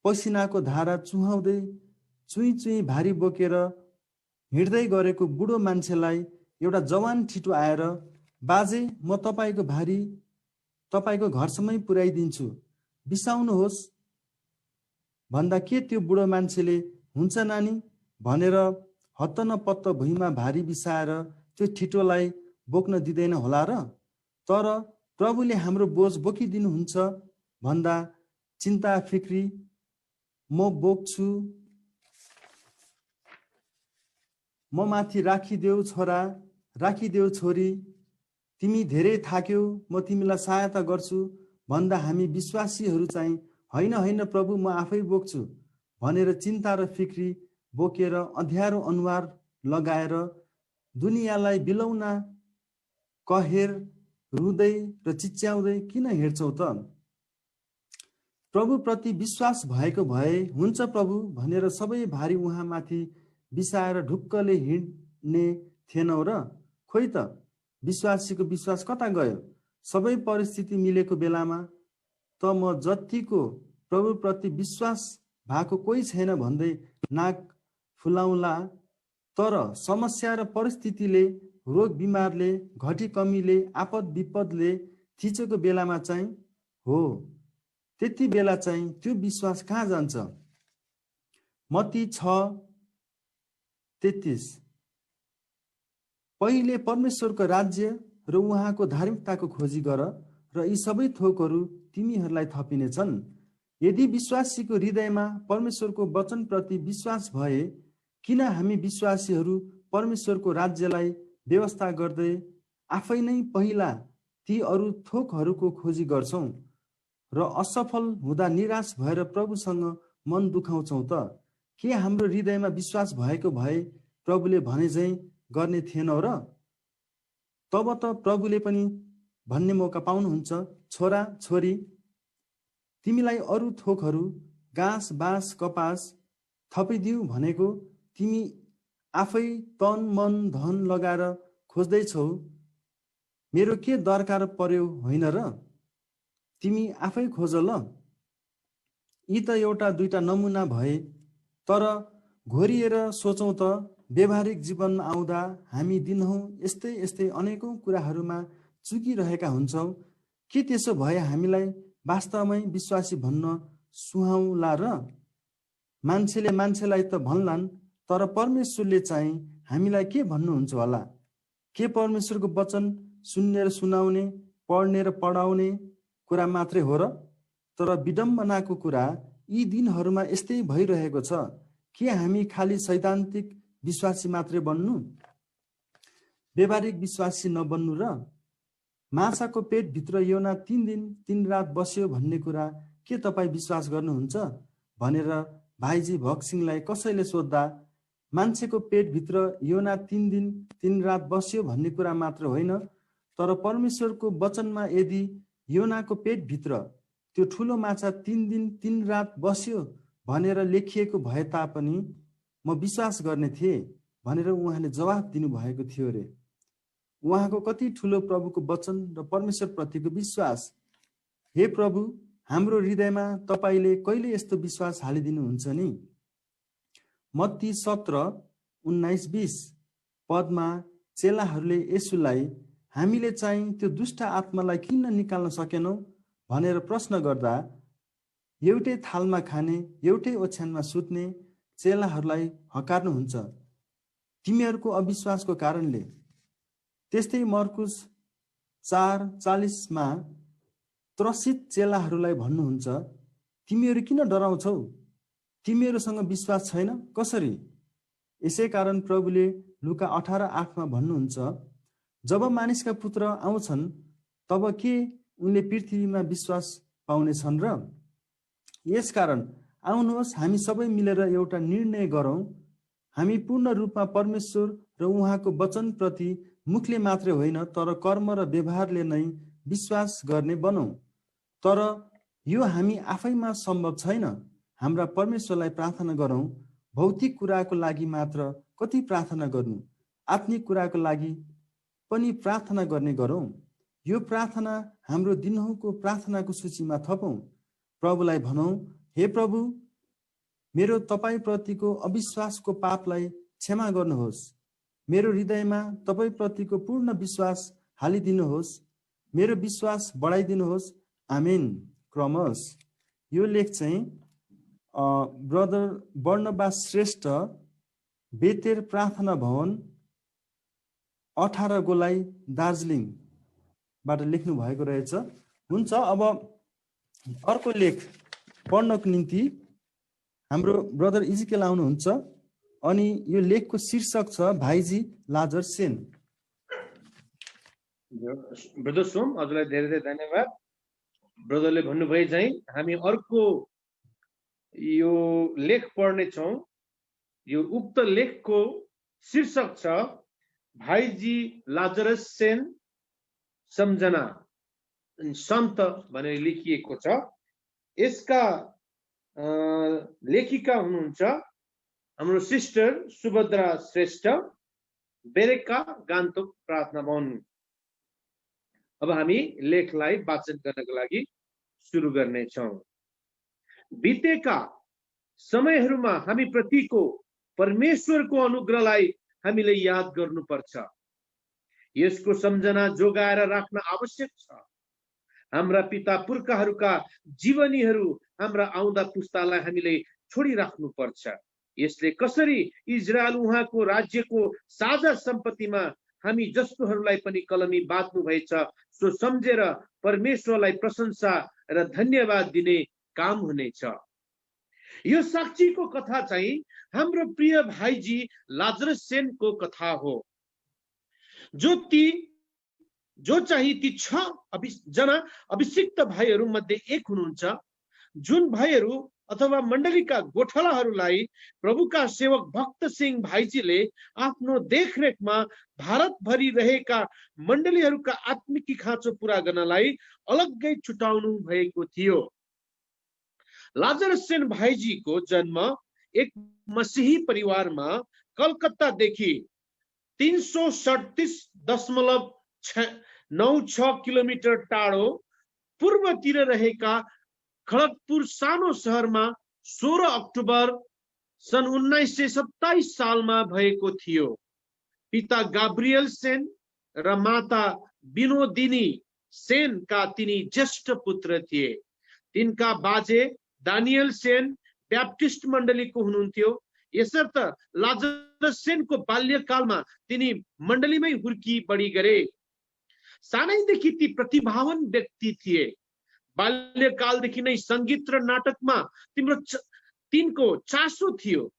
पसिनाको धारा चुहाउँदै चुई भारी बोकेर हिँड्दै गरेको बुढो मान्छेलाई एउटा जवान ठिटो आएर, बाजे म तपाईँको भारी तपाईँको घरसम्मै पुर्याइदिन्छु, बिसाउनुहोस् भन्दा के त्यो बुढो मान्छेले हुन्छ नानी भनेर हत्त नपत्त भुइँमा भारी बिसाएर त्यो ठिटोलाई बोक्न दिँदैन होला र? तर प्रभुले हाम्रो बोझ बोकिदिनुहुन्छ भन्दा चिन्ता फिक्री म बोक्छु, म माथि राखिदेऊ छोरा, राखिदेऊ छोरी, तिमी धेरै थाक्यौ म तिमीलाई सहायता गर्छु भन्दा हामी विश्वासीहरू चाहिँ होइन प्रभु म आफै बोक्छु भनेर चिन्ता र फिक्री बोकेर अँध्यारो अनुहार लगाएर दुनियाँलाई बिलौना कहेर रुँदै र चिच्याउँदै किन हिँड्छौ त? प्रभुप्रति विश्वास भएको भए हुन्छ प्रभु भनेर सबै भारी उहाँमाथि बिसाएर ढुक्कले हिँड्ने थिएनौ र? खोइ त विश्वासीको विश्वास कता गयो? सबै परिस्थिति मिलेको बेलामा त म जतिको प्रभुप्रति विश्वास भएको कोही छैन भन्दै नाक फुलाउला, तर समस्या र परिस्थितिले, रोग बिमारले, घटी कमीले, आपद विपदले थिचेको बेलामा चाहिँ हो, त्यति बेला चाहिँ त्यो विश्वास कहाँ जान्छ? मत्ती 6:33। पहिले परमेश्वरको राज्य र उहाँको धार्मिकताको खोजी गर र यी सबै थोकहरू तिमीहरूलाई थपिनेछन्। यदि विश्वासीको हृदयमा परमेश्वरको वचनप्रति विश्वास भए किन हामी विश्वासीहरू परमेश्वरको राज्यलाई व्यवस्था गर्दै आफै नै पहिला ती अरू थोकहरूको खोजी गर्छौं र असफल हुँदा निराश भएर प्रभुसँग मन दुखाउँछौं त? के हाम्रो हृदयमा विश्वास भएको भए प्रभुले भने झैं गर्ने थिएनौ र? तब त प्रभुले पनि भन्ने मौका पाउनुहुन्छ, छोरा छोरी, तिमीलाई अरू थोकहरू घाँस बाँस कपास थपिदिऊ भनेको तिमी आफै तन मन धन लगाएर खोज्दैछौ, मेरो के दरकार पर्यो होइन र? तिमी आफै खोज ल। यी त एउटा दुईटा नमुना भए, तर घोरिएर सोचौं त व्यवहारिक जीवनमा आउँदा हामी दिनहुँ यस्तै यस्तै अनेकौं कुराहरूमा चुकिरहेका हुन्छौं। के त्यसो भए हामीलाई वास्तवमै विश्वासी भन्न सुहाउला र? मान्छेले मान्छेलाई त भन्लान्, तर परमेश्वरले चाहिँ हामीलाई के भन्नुहुन्छ होला? के परमेश्वरको वचन सुन्ने र सुनाउने, पढ्ने र पढाउने कुरा मात्रै हो र? तर विडम्बनाको कुरा यी दिनहरूमा यस्तै भइरहेको छ। के हामी खालि सैद्धान्तिक विश्वासी मात्रै बन्नु, व्यवहारिक विश्वासी नबन्नु र? माछाको पेटभित्र योना 3 दिन 3 रात बस्यो भन्ने कुरा के तपाईँ विश्वास गर्नुहुन्छ भनेर भाइजी भक्सिङलाई कसैले सोद्धा, मान्छेको पेटभित्र योना 3 दिन 3 रात बस्यो भन्ने कुरा मात्र होइन, तर परमेश्वरको वचनमा यदि योनाको पेटभित्र त्यो ठुलो माछा 3 दिन 3 रात बस्यो भनेर लेखिएको भए तापनि म विश्वास गर्ने थिएँ भनेर उहाँले जवाफ दिनुभएको थियो रे। उहाँको कति ठुलो प्रभुको वचन र परमेश्वर प्रतिको विश्वास। हे प्रभु, हाम्रो हृदयमा तपाईले कहिले यस्तो विश्वास हालिदिनुहुन्छ नि? मत्ती 17:19-20 पदमा चेलाहरूले येशूलाई हामीले चाहिँ त्यो दुष्ट आत्मालाई किन निकाल्न सकेनौ भनेर प्रश्न गर्दा एउटै थालमा खाने, एउटै ओछ्यानमा सुत्ने चेलाहरूलाई हकार्नुहुन्छ, तिमीहरूको अविश्वासको कारणले। त्यस्तै मर्कुस 4:40 त्रसित चेलाहरूलाई भन्नुहुन्छ, तिमीहरू किन डराउँछौ? तिमीहरूसँग विश्वास छैन कसरी? यसै कारण प्रभुले लुका 18:8 भन्नुहुन्छ, जब मानिसका पुत्र आउँछन् तब के उनले पृथ्वीमा विश्वास पाउनेछन् र? यसकारण आउनुहोस् हामी सबै मिलेर एउटा निर्णय गरौँ, हामी पूर्ण रूपमा परमेश्वर र उहाँको वचनप्रति मुखले मात्रै होइन तर कर्म र व्यवहारले नै विश्वास गर्ने बनौँ। तर यो हामी आफैमा सम्भव छैन। हाम्रा परमेश्वरलाई प्रार्थना गरौँ। भौतिक कुराको लागि मात्र कति प्रार्थना गर्नु, आत्मिक कुराको लागि पनि प्रार्थना गर्ने गरौँ। यो प्रार्थना हाम्रो दिनहुँको प्रार्थनाको सूचीमा थपौँ। प्रभुलाई भनौँ, हे प्रभु, मेरो तपाईप्रतिको अविश्वासको पापलाई क्षमा गर्नुहोस्। मेरो हृदयमा तपाईप्रतिको पूर्ण विश्वास हालिदिनुहोस्। मेरो विश्वास बढाइदिनुहोस्। आमेन। क्रमश यो लेख चाहिँ ब्रदर बर्नबास श्रेष्ठ, बेतेर प्रार्थना भवन 18 गोलाई दार्जिलिङबाट लेख्नु भएको रहेछ। हुन्छ, अब अर्को लेख पढ्नको निम्ति हाम्रो ब्रदर इजिकेल आउनुहुन्छ अनि यो लेखको शीर्षक छ भाइजी लाजर सेन। ब्रदर सोम, हजुरलाई धेरै धेरै धन्यवाद। ब्रदरले भन्नुभए चाहिँ हामी अर्को यो लेख पढ्ने छौँ। यो उक्त लेखको शीर्षक छ भाइजी लाजरस सेन सम्झना सन्त भनेर लेखिएको छ। यसका लेखिका हुनुहुन्छ हाम्रो सिस्टर सुभद्रा श्रेष्ठ, बेरेका गान्तोक प्रार्थना भवन। अब हामी लेखलाई वाचन गर्नको लागि सुरु गर्नेछौँ। बितेका समयहरूमा हामी प्रतिको परमेश्वरको अनुग्रहलाई हामीले याद गर्नुपर्छ। यसको सम्झना जोगाएर राख्न आवश्यक छ। हाम्रा पिता पुर्खाहरूका जीवनीहरू हाम्रा आउँदा पुस्तालाई हामीले छोडिराख्नु पर्छ। यसले कसरी इजरायल उहाँको राज्यको साझा सम्पत्तिमा हामी जस्तोहरूलाई पनि कलमी बाँध्नु भएछ सो सम्झेर परमेश्वरलाई प्रशंसा र धन्यवाद दिने काम हुनेछ। यो साक्षीको कथा चाहिँ हाम्रो प्रिय भाइजी लाजरस सेनको कथा हो, जो चाहिँ ती 6 जना अभिषिक्त भाइहरू मध्ये एक हुनुहुन्छ, जुन भाइहरू अथवा मण्डलीका गोठालाहरूलाई प्रभुका सेवक भक्त सिंह भाइजीले आफ्नो देखरेखमा भारतभरि रहेका मण्डलीहरूका आत्मिकी खाँचो पूरा गर्नलाई अलग्गै छुटाउनु भएको थियो। लाजरस सेन भाइजीको जन्म एक मसीही परिवारमा कलकत्तादेखि 337.96 किलोमिटर टाढो पूर्वतिर रहेका खडगपुर सानो शहरमा 16 अक्टोबर सन् 1927 सालमा भएको थियो। पिता गाब्रियल सेन र माता विनोदिनी सेनका तिनी ज्येष्ठ पुत्र थिए। तिनका बाजे दानियल सेन ब्याप्टिस्ट मण्डलीको हुनुहुन्थ्यो। यसर्थ लाजरस सेनको बाल्यकालमा तिनी मण्डलीमै हुर्की बढी गरे। सानैदेखि ती प्रतिभावान व्यक्ति थिए। बाल्यकालदेखि नै संगीत र नाटकमा तिनको चासो थियो।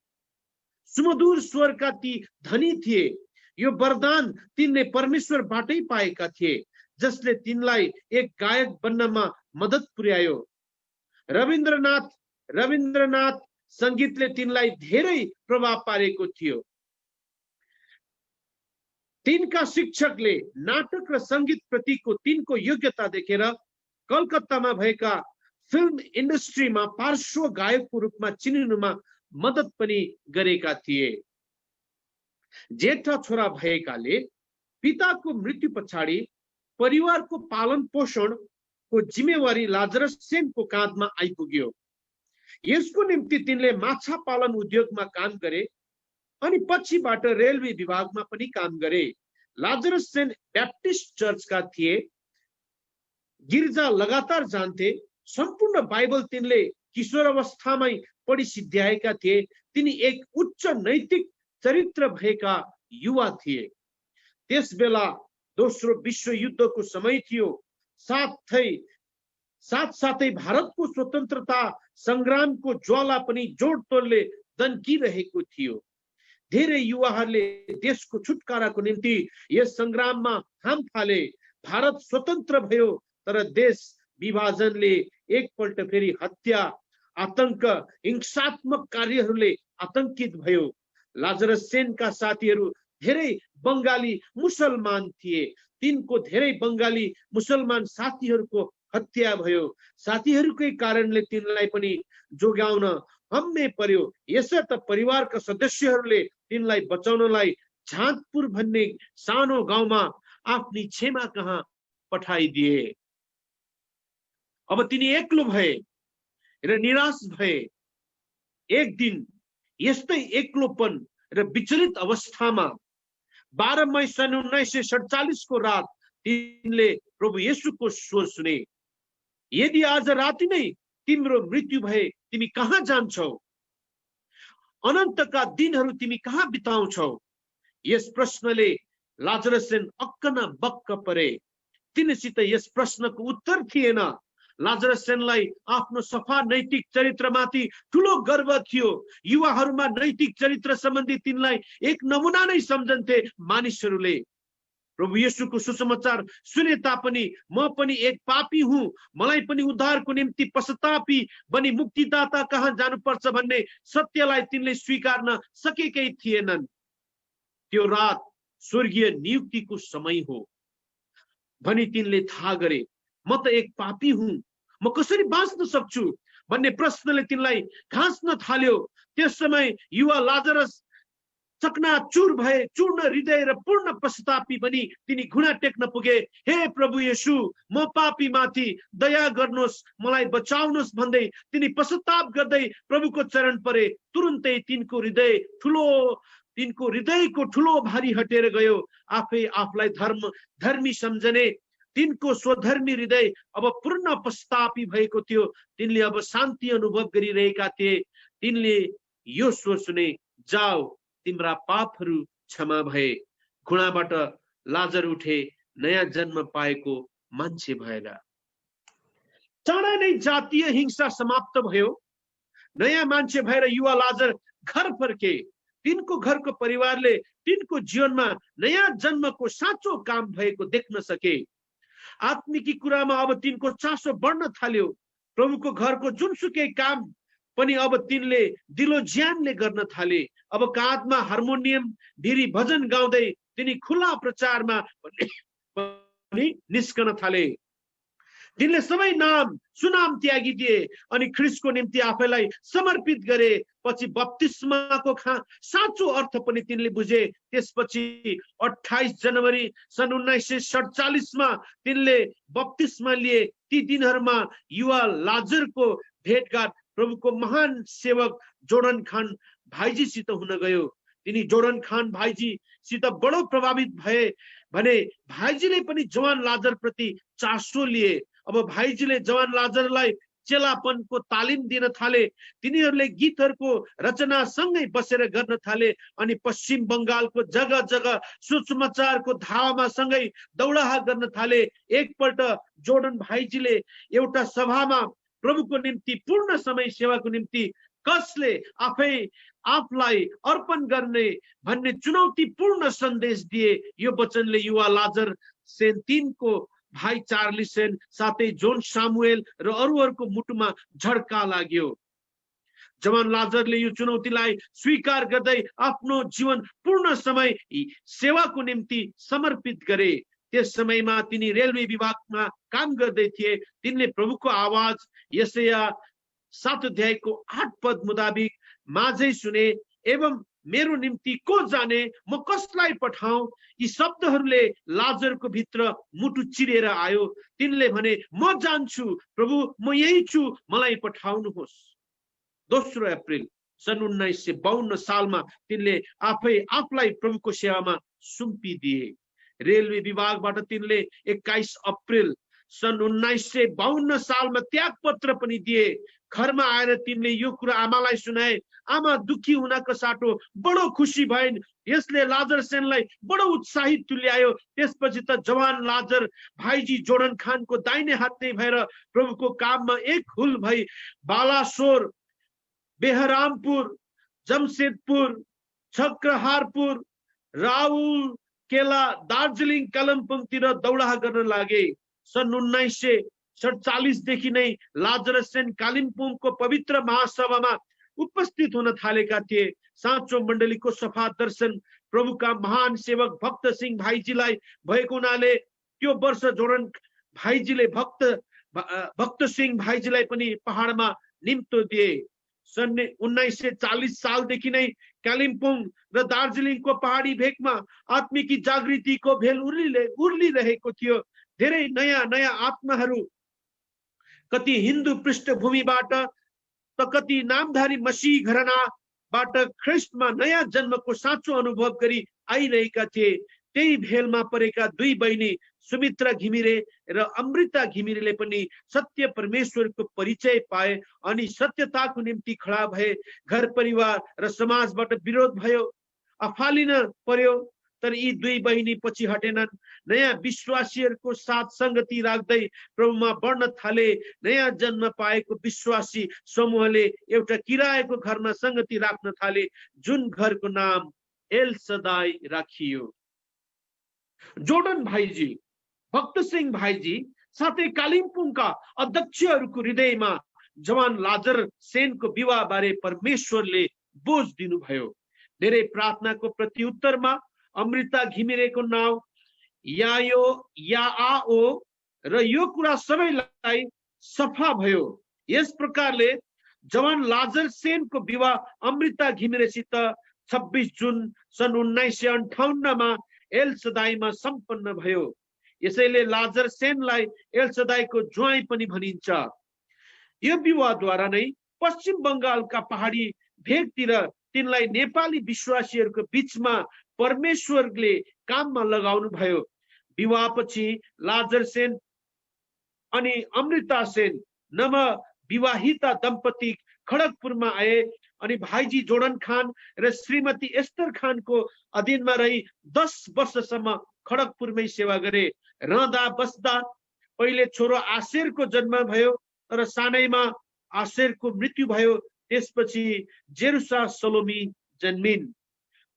सुमधुर स्वरका ती धनी थिए। यो वरदान तिनले परमेश्वरबाटै पाएका थिए, जसले तिनलाई एक गायक बन्नमा मद्दत पुर्यायो। रविन्द्रनाथ संगीतले तिनलाई धेरै प्रभाव पारेको थियो। तिनका शिक्षकले नाटक र संगीत प्रतिको तिनको योग्यता देखेर कलकत्तामा भएका फिल्म इन्डस्ट्रीमा पार्श्व गायकको रूपमा चिनिनुमा मद्दत पनि गरेका थिए। जेठा छोरा भएकाले पिताको मृत्यु पछाडि परिवारको पालन पोषणको जिम्मेवारी लाजरस सेनको काँधमा आइपुग्यो। यसको निम्ति तिनले माछा पालन उद्योगमा काम गरे अनि पछिबाट रेलवे विभागमा पनि काम गरे। लाजरस सेन ब्याप्टिस्ट चर्चका थिए। गिर्जा लगातार जान्थे। सम्पूर्ण बाइबल तिनले किशोर अवस्थामै पढी सिद्ध्याएका थिए। तिनी एक उच्च नैतिक चरित्र भएका युवा थिए। त्यसबेला दोस्रो विश्व युद्धको समय थियो। साथसाथै भारतको स्वतन्त्रता संग्रामको ज्वाला पनि जोडतोडले दन्किरहेको थियो। धेरै युवाहरूले देशको छुटकाराको निम्ति यस संग्राममा हाम फाले। भारत स्वतन्त्र भयो, तर देश विभाजनले एकपल्ट फेरि हत्या, आतंक, हिंसात्मक कार्यहरूले आतंकित भयो। लाजरस सेनका साथीहरू धेरै बंगाली मुसलमान थिए। तिनको धेरै बंगाली मुसलमान साथीहरूको हत्या भयो। साथीहरूकै कारणले तिनलाई पनि जोगाउन हम्मे पर्यो। यसर्थ परिवारका सदस्यहरूले तिनलाई बचाउनलाई झाँतपुर भन्ने सानो गाउँमा आफ्नी छेमा कहाँ पठाइदिए। अब तिनी एक्लो भए र निराश भए। एक दिन यस्तै एक्लोपन र विचलित अवस्थामा 12 मई सन् 1947 को रात तिनले प्रभु येशूको स्वर सुने। यदि आज राति नै तिम्रो मृत्यु भए तिमी कहाँ जान्छौ? अनन्तका दिनहरू तिमी कहाँ बिताउँछौ? यस प्रश्नले लाजरस सेन अक्क न बक्क परे। तिनीसित यस प्रश्नको उत्तर थिएन। लाजरस सेनलाई आफ्नो सफा नैतिक चरित्रमाथि ठूलो गर्व थियो। युवाहरूमा नैतिक चरित्र सम्बन्धी तिनलाई एक नमुना नै सम्झन्थे मानिसहरूले। प्रभु येशूको सुसमाचार सुने तापनि म पनि एक पापी हुँ, मलाई पनि उद्धारको निम्ति पश्चातापी बनी मुक्तिदाता कहाँ जानुपर्छ भन्ने सत्यलाई तिनले स्वीकार्न सकेकै थिएनन्। त्यो रात स्वर्गीय नियुक्तिको समय हो भनी तिनले थाहा गरे। म त एक पापी हुँ, म कसरी बाँच्न सक्छु? भन्ने प्रश्नले तिनलाई घाँच्न थाल्यो। त्यस समय युवा लाजरस चकनाचुर भए, चूर्ण हृदय र पूर्ण पश्चातापी बनी तिनी घुँडा टेक्न पुगे। हे प्रभु येशू, म पापी माथि दया गर्नुहोस्, मलाई बचाउनुहोस् भन्दै तिनी पश्चाताप गर्दै प्रभुको चरण परे। तुरुन्तै तिनको हृदयको ठुलो भारी हटेर गयो। आफै आफूलाई धर्मी सम्झने तिनको स्वधर्मी हृदय अब पूर्ण पश्चातापी भएको थियो। तिनले अब शान्ति अनुभव गरिरहेका थिए। तिनले यो स्वर सुने, जाऊ, तिम्रा पापहरू क्षमा भए। घुँडाबाट लाजर उठे, नयाँ जन्म पाएको मान्छे भएर। चाँडै नै जातीय हिंसा समाप्त भयो। नयाँ मान्छे भएर युवा लाजर घर फर्के। तिनको घरको परिवारले तिनको जीवनमा नयाँ जन्मको साँचो काम भएको देख्न सके। आत्मिकी कुरामा अब तिनको चासो बढ्न थाल्यो। प्रभुको घरको जुनसुकै काम पनि अब तिनले दिलो ज्यानले गर्न थाले। अब काँधमा हार्मोनियम भिरी भजन गाउँदै तिनी खुला प्रचारमा पनि निस्कन थाले। तिनले सबै नाम सुनाम त्यागिदिए अनि ख्रीष्टको निम्ति आफैलाई समर्पित गरे। पछि बप्तिस्माको साँचो अर्थ पनि तिनले बुझे। त्यसपछि 28 जनवरी सन् 1947 मा तिनले बप्तिस्मा लिए। ती दिनहरूमा युवा लाजरको भेटघाट प्रभुको महान सेवक जोर्डन खान भाइजीसित हुन गयो। तिनी जोर्डन खान भाइजीसित बडो प्रभावित भए भने भाइजीले पनि जवान लाजर प्रति चासो लिए। अब भाइजीले जवान लाजरलाई चेलापनको तालिम दिन थाले। तिनीहरूले गीतहरूको रचना सँगै बसेर गर्न थाले अनि पश्चिम बंगालको जग्गा जग्गा सुसमाचारको धावामा सँगै दौडाहा गर्न थाले। एकपल्ट जोर्डन भाइजीले एउटा सभामा प्रभुको निम्ति पूर्ण समय सेवाको निम्ति कसले आफूलाई अर्पण गर्ने भन्ने चुनौतीपूर्ण सन्देश दिए। यो वचनले युवा लाजर सेन 3 को भाइ चार्ली सेन साथै जोन सामुएल र अरूहरूको मुटुमा झड्का लाग्यो। जवान लाजरले यो चुनौतीलाई स्वीकार गर्दै आफ्नो जीवन पूर्ण समय सेवाको निम्ति समर्पित गरे। त्यस समयमा तिनी रेलवे विभागमा काम गर्दै थिए। तिनले प्रभुको आवाज यशाया 7 अध्यायको 8 पद मुताबिक माझै सुने, एवं मेरो निम्ति को जाने, म कसलाई पठाऊ। यी शब्दहरूले लाजरको भित्र मुटु चिरेर आयो। तिनले भने, म जान्छु प्रभु, म यही छु, मलाई पठाउनुहोस्। 2 अप्रिल सन् 1952 सालमा तिनले आफूलाई प्रभुको सेवामा सुम्पिदिए। रेलवे विभागबाट तिनले 21 अप्रिल सन् 1952 सालमा त्यागपत्र पनि दिए। घरमा आएर तिनले यो कुरा आमालाई सुनाए। आमा दुखी हुनको साटो बडो खुसी भइन्। यसले लाजर सेनलाई बडो उत्साहित तुल्यायो। त्यसपछि त जवान लाजर भाइजी जोर्डन खानको दाहिने हात नै भएर प्रभुको काममा एक हुल भई बालासोर, बेहरामपुर, जमशेदपुर, चक्रहारपुर, राउरकेला, दार्जिलिङ, कालिम्पोङतिर दौडाहा गर्न लागे। सन् 1947 देखि नै लाजर सेन कालिम्पोङको पवित्र महासभामा उपस्थित हुन थालेका थिए। साँचो मण्डलीको सफा दर्शन प्रभुका महान सेवक भक्त सिंह भाइजीलाई भएको हुनाले त्यो वर्ष जोर्डन भाइजीले भक्त सिंह भाइजीलाई पनि पहाडमा निम्तो दिए। सन् 1940 सालदेखि नै कालिम्पोङ र दार्जिलिङको पहाडी भेगमा आत्मिकी जागृतिको भेल उर्लिरहेको थियो। धेरै नयाँ आत्माहरू कति हिन्दू पृष्ठभूमिबाट त कति नामधारी मसीह घरानाबाट ख्रिस्टमा नयाँ जन्मको साँचो अनुभव गरी आइरहेका थिए। त्यही भेलमा परेका 2 बहिनी सुमित्रा घिमिरे र अमृता घिमिरेले पनि सत्य परमेश्वरको परिचय पाए अनि सत्यताको निम्ति खडा भए। घर परिवार र समाजबाट विरोध भयो, अफालिन पर्यो, तर यी 2 बहिनी पछि हटेनन्। नयाँ विश्वासीहरूको साथ संगति राख्दै प्रभुमा बढ्न थाले। नयाँ जन्म पाएको विश्वासी समूहले एउटा किरायको घरमा संगति राख्न थाले, जुन घरको नाम एल सदाई राखियो। जोर्डन भाइजी, भक्त सिंह भाइजी साथै कालिम्पोङका अध्यक्षहरूको हृदयमा जवान लाजर सेनको विवाह बारे परमेश्वरले बोझ दिनुभयो। धेरै प्रार्थनाको प्रत्युत्तरमा अमृता घिमिरेको नाउँ याओ र यो कुरा सबैलाई सफा भयो। यस प्रकारले जवान लाजर सेनको विवाह अमृता घिमिरेसित 26 जुन सन् 1958 मा एलसदाईमा सम्पन्न भयो। यसैले लाजर सेनलाई एलसदाईको ज्वाइँ पनि भनिन्छ। यो विवाहद्वारा नै पश्चिम बंगालका पहाडी भेगतिर तिनलाई नेपाली विश्वासीहरूको बीचमा परमेश्वरले काममा लगाउनु भयो। विवाहपछि लाजर सेन अनि अमृता सेन नव विवाहिता दम्पति खडगपुरमा आए अनि भाइजी जोडन खान र श्रीमती एस्तर खानको अधीनमा रही 10 वर्षसम्म खडगपुरमै सेवा गरे। रहँदा बस्दा पहिले छोरो आशेरको जन्म भयो तर सानैमा आशेरको मृत्यु भयो। त्यसपछि जेरुसा सलोमी जन्मिन्।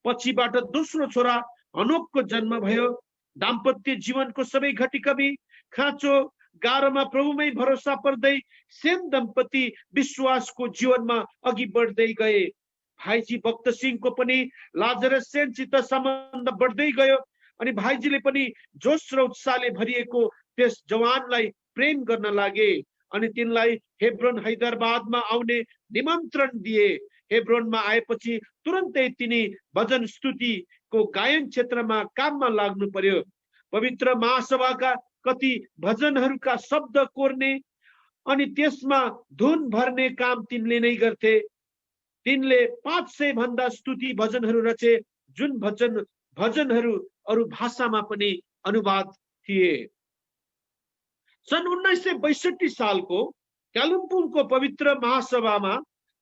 पछिबाट दोस्रो छोरा हनोकको जन्म भयो। दाम्पत्य जीवनको सबै घटीकमी खाँचो गाह्रोमा प्रभुमै भरोसा पर्दै सेन दम्पति विश्वासको जीवनमा अघि बढ्दै गए। भाइजी भक्त सिंहको पनि लाजरस सेनसित सम्बन्ध बढ्दै गयो अनि भाइजीले पनि जोश र उत्साहले भरिएको त्यस जवानलाई प्रेम गर्न लागे अनि तिनलाई हेब्रोन हैदराबादमा आउने निमन्त्रण दिए। हेब्रोनमा आएपछि तुरन्तै तिनी भजन स्तुतिको गायन क्षेत्रमा काममा लाग्नु पर्यो। पवित्र महासभाका कति भजनहरूका शब्द कोर्ने अनि त्यसमा धुन भर्ने काम तिनले नै गर्थे। तिनले 500 भन्दा स्तुति भजनहरू रचे जुन भजनहरू अरू भाषामा पनि अनुवाद थिए। सन् 1962 सालको कालिम्पोङको पवित्र महासभामा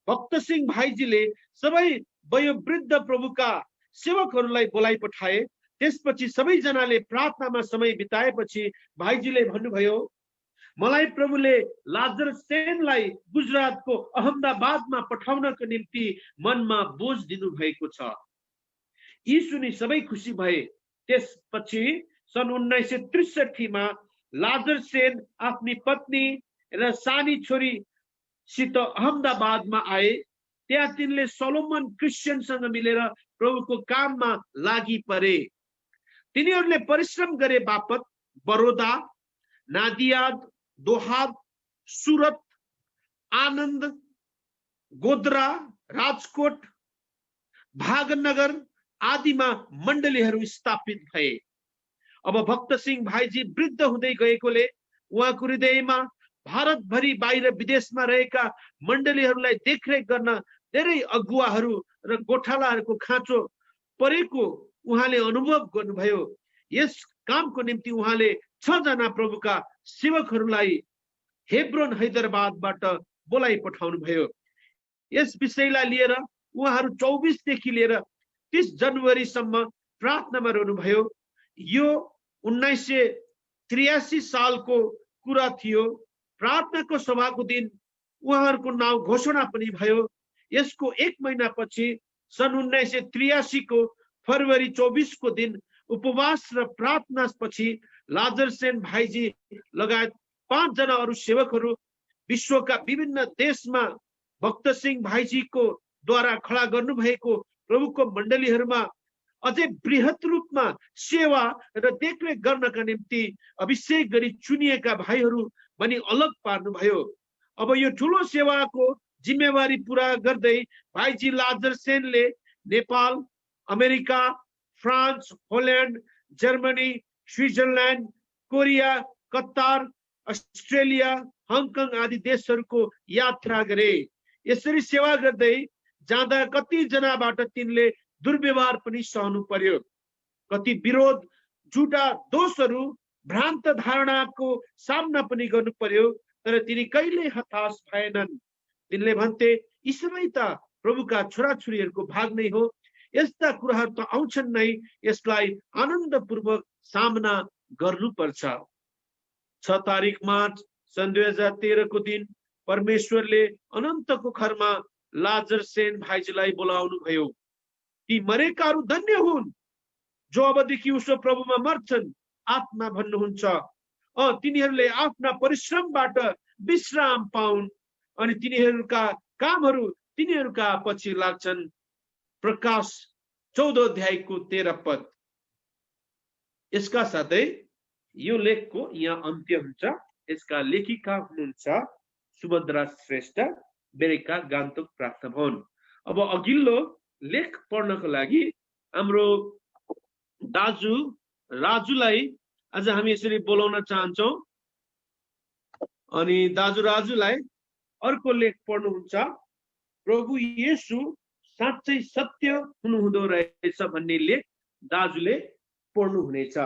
भक्त सिंह भाइजीले सबै वयोवृद्ध प्रभुका सेवकहरूलाई बोलाइ पठाए। त्यसपछि सबैजनाले प्रार्थनामा समय बिताएपछि भाइजीले भन्नुभयो, मलाई प्रभुले लाजर सेनलाई गुजरातको अहमदाबादमा पठाउनको निम्ति मनमा बोझ दिनु भएको छ। यी सुनि सबै खुसी भए। त्यसपछि सन् 1963 मा लाजर सेन आफ्नी पत्नी र सानी छोरी सित अहमदाबादमा आए। त्यहाँ तिनले सोलोमन क्रिस्चियनसँग मिलेर प्रभुको काममा लागि परे। तिनीहरूले परिश्रम गरे बापत बरोदा, नादियाद, दोहाद, सुरत, आनन्द, गोद्रा, राजकोट, भागनगर आदिमा मण्डलीहरू स्थापित भए। अब भक्त सिंह भाइजी वृद्ध हुँदै गएकोले उहाँको हृदयमा भारतभरि बाहिर विदेशमा रहेका मण्डलीहरूलाई देखरेख गर्न धेरै अगुवाहरू र गोठालाहरूको खाँचो परेको उहाँले अनुभव गर्नुभयो। यस कामको निम्ति उहाँले 6 जना प्रभुका सेवकहरूलाई हेब्रोन हैदराबादबाट बोलाइ पठाउनु भयो। यस विषयलाई लिएर उहाँहरू 24 देखि लिएर 30 जनवरीसम्म प्रार्थनामा रहनुभयो। यो 1983 सालको कुरा थियो। प्रार्थनाको सभाको दिन उहाँहरूको नाउँ घोषणा पनि भयो। यसको 1 महिनापछि सन् 1983 को फरवरी 24 को दिन उपवास र प्रार्थना पछि लाजर सेन भाइजी लगायत 5 जना अरू सेवकहरू विश्वका विभिन्न देशमा भक्त सिंह भाइजीको द्वारा खडा गर्नुभएको प्रभुको मण्डलीहरूमा अझै बृहत रूपमा सेवा र देखरेख गर्नका निम्ति अभिषेक गरी चुनिएका भाइहरू भनी अलग पार्नुभयो। अब यो ठुलो सेवाको जिम्मेवारी पूरा गर्दै भाइजी लाजर सेनले Nepal, America, France, Holland, Germany, Switzerland, Korea, Qatar, Australia, Hong Kong आदि देशहरूको यात्रा गरे। यसरी सेवा गर्दै जाँदा कति जनाबाट तिनले दुर्व्यवहार पनि सहनु पर्यो। कति विरोध, झुटा दोषहरू, भ्रान्त धारणाको सामना पनि गर्नु पर्यो। तर तिनी कहिले हताश भएनन्। तिनले भन्थे, यी सबै त प्रभुका छोराछोरीहरूको भाग नै हो। यस्ता कुराहरू त आउँछन् नै, यसलाई आनन्दपूर्वक सामना गर्नुपर्छ। 6 तारिक मार्च सन् 2013 को दिन परमेश्वरले अनन्तको घरमा लाजर सेन भाइजीलाई बोलाउनु भयो। ती मरेकाहरू धन्य हुन् जो अबदेखि उसो प्रभुमा मर्छन्, आत्मा भन्नुहुन्छ। तिनीहरूले आफ्ना परिश्रमबाट विश्राम पाउन् अनि तिनीहरूका कामहरू तिनीहरूका पछि लाग्छन्। प्रकाश 14 अध्यायको 13 पद। यसका साथै यो लेखको यहाँ अन्त्य हुन्छ। यसका लेखिका हुनुहुन्छ सुभद्रा श्रेष्ठ बेरेका गान्तोक प्राप्त भवन। अब अघिल्लो लेख पढ्नको लागि हाम्रो दाजु राजुलाई आज हामी यसरी बोलाउन चाहन्छौँ। अनि दाजु राजुलाई अर्को लेख पढ्नुहुन्छ। प्रभु येशू साँच्चै सत्य हुनुहुँदो रहेछ भन्ने लेख दाजुले पढ्नुहुनेछ।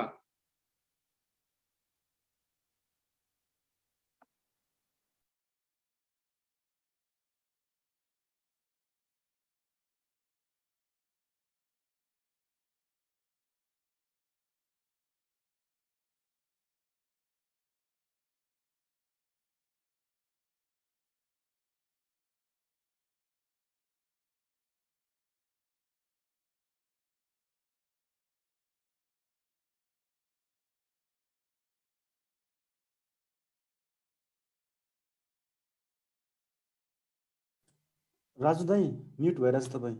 राजु दाई म्युट भइरहेछ, तपाईँ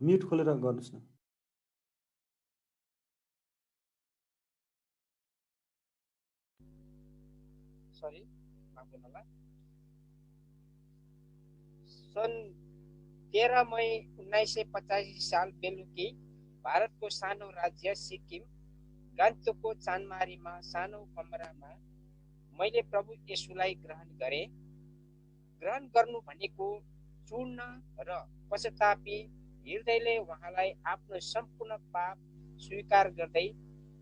म्युट खोलेर गर्नुहोस् न। सरी, माफ गर्नुहोला। सन् 13 मई 1985 साल बेलुकी भारतको सानो राज्य सिक्किम गान्तोकको चानमारीमा सानो कमरामा मैले प्रभु येशूलाई ग्रहण गरेँ। ग्रहण गर्नु भनेको चुड्न र पश्चातापी हृदयले उहाँलाई आफ्नो सम्पूर्ण पाप स्वीकार गर्दै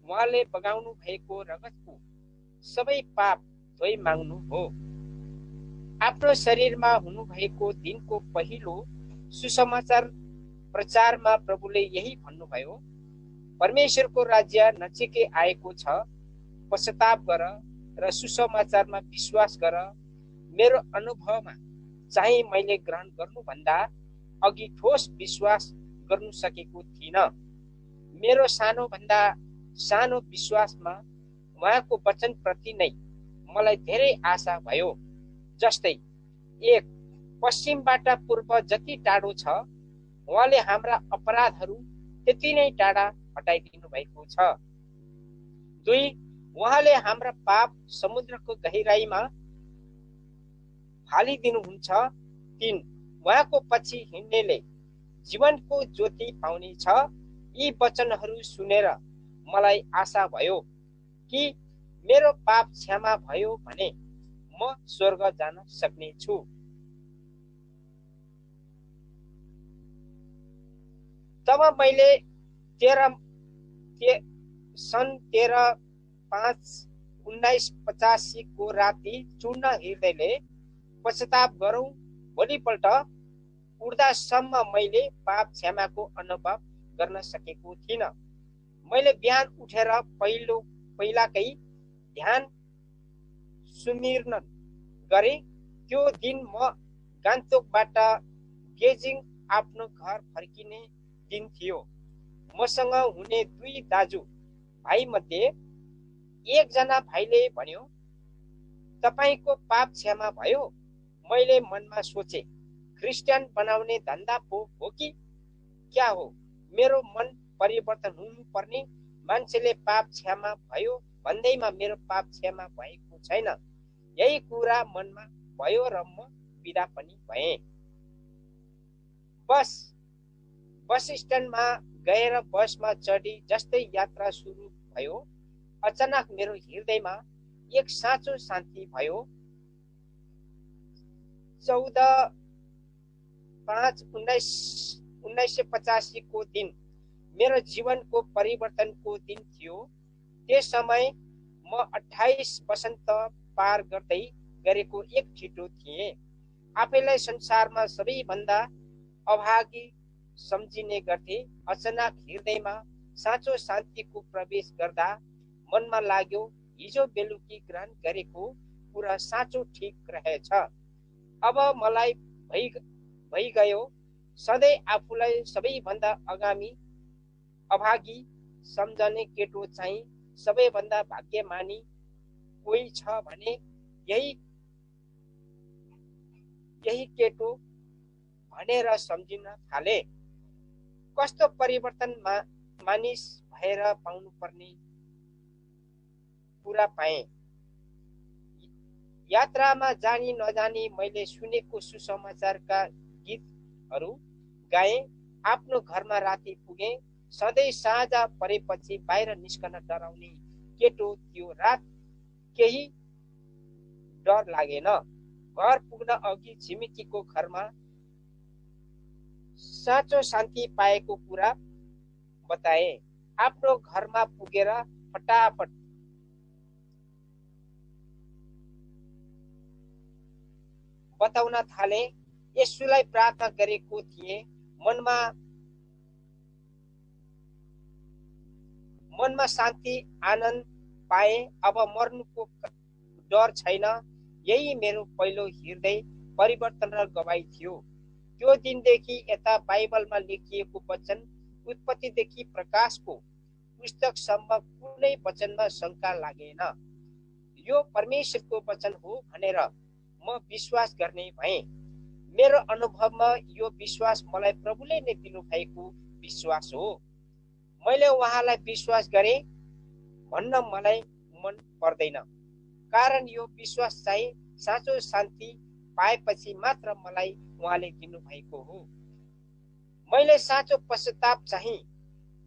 उहाँले बगाउनु भएको रगतको सबै पाप धोइ माग्नु हो। आफ्नो शरीरमा हुनुभएको दिनको पहिलो सुसमाचार प्रचारमा प्रभुले यही भन्नुभयो, परमेश्वरको राज्य नजिकै आएको छ, पश्चाताप गर र सुसमाचारमा विश्वास गर। मेरो अनुभवमा चाहिँ मैले ग्रहण गर्नुभन्दा अघि ठोस विश्वास गर्नु सकेको थिइनँ। मेरो सानोभन्दा सानो विश्वासमा उहाँको वचनप्रति नै मलाई धेरै आशा भयो। जस्तै एक, पश्चिमबाट पूर्व जति टाढो छ उहाँले हाम्रा अपराधहरू त्यति नै टाढा हटाइदिनु भएको छ। दुई, उहाँले हाम्रा पाप समुद्रको गहिराईमा फालिदिनुहुन्छ। तीन, उहाँको पछि हिँड्नेले जीवनको ज्योति पाउनेछ। यी वचनहरू सुनेर मलाई आशा भयो कि मेरो पाप क्षमा भयो भने म स्वर्ग जान सक्ने छु। तब मैले सन् 13/5/1985 को राति चूर्ण हृदयले पश्चाताप गरौँ। भोलिपल्ट उड्दासम्म मैले पाप क्षमाको अनुभव गर्न सकेको थिइनँ। मैले बिहान उठेर पहिलाकै ध्यान सुमिरन गरे। त्यो दिन म गान्तोकबाट गेजिङ आफ्नो घर फर्किने दिन थियो। मसँग हुने दुई दाजु भाइ मध्ये एकजना भाइले भन्यो, तपाईको पाप क्षमा भयो। मैले मनमा सोचे, क्रिस्चियन बनाउने धन्दा पो हो कि क्या हो? मेरो मन परिवर्तन हुनुपर्ने। मान्छेले पाप क्षमा भयो भन्दैमा मेरो पाप क्षमा भएको छैन। यही कुरा मनमा भयो र म बिदा पनि भएँ। बस स्ट्यान्डमा गएर बसमा चढी जस्तै यात्रा सुरु भयो, अचानक मेरो हृदयमा एक साँचो शान्ति भयो। 14/5/1985 को दिन मेरो जीवनको परिवर्तनको दिन थियो। त्यस समय म 28 वसन्त पार गर्दै गरेको एक छिटो थिएँ। आफैलाई संसारमा सबैभन्दा अभागी सम्झिने गर्थे। अचानक हृदयमा साँचो शान्तिको प्रवेश गर्दा मनमा लाग्यो, हिजो बेलुकी ग्रहण गरेको कुरा साँचो ठिक रहेछ। अब मलाई भइगयो, सधैँ आफूलाई सबैभन्दा अभागी सम्झने केटो चाहिँ सबैभन्दा भाग्यमानी कोही छ भने यही केटो भनेर सम्झिन थाले। कस्तो परिवर्तन मानिस भएर पाउनुपर्ने कुरा पाएँ। यात्रामा जानी नजानी मैले सुनेको सुसमाचारका गीतहरू गाएँ। आफ्नो घरमा राति पुगेँ। सधैँ साँझ परेपछि बाहिर निस्कन डराउने केटो त्यो रात केही डर लागेन। घर पुग्न अघि छिमेकीको घरमा साँचो शान्ति पाएको कुरा बताए। आफ्नो घरमा पुगेर फटाफट बताउन थाले। येशूलाई प्रार्थना गरेको थिए। मनमा शान्ति आनन्द पाए। अब मर्नुको डर छैन। यही मेरो पहिलो हृदय परिवर्तन र गवाई थियो। त्यो दिनदेखि यता बाइबलमा लेखिएको वचन उत्पत्तिदेखि प्रकाशको पुस्तकसम्म कुनै वचनमा शङ्का लागेन। यो परमेश्वरको वचन हो भनेर म विश्वास गर्ने भएँ। मेरो अनुभवमा यो विश्वास मलाई प्रभुले नै दिनुभएको विश्वास हो। मैले उहाँलाई विश्वास गरेँ भन्न मलाई मन पर्दैन, कारण यो विश्वास चाहिँ साँचो शान्ति पाएपछि मात्र मलाई उहाँले दिनुभएको हो। मैले साँचो पश्चाताप चाहिँ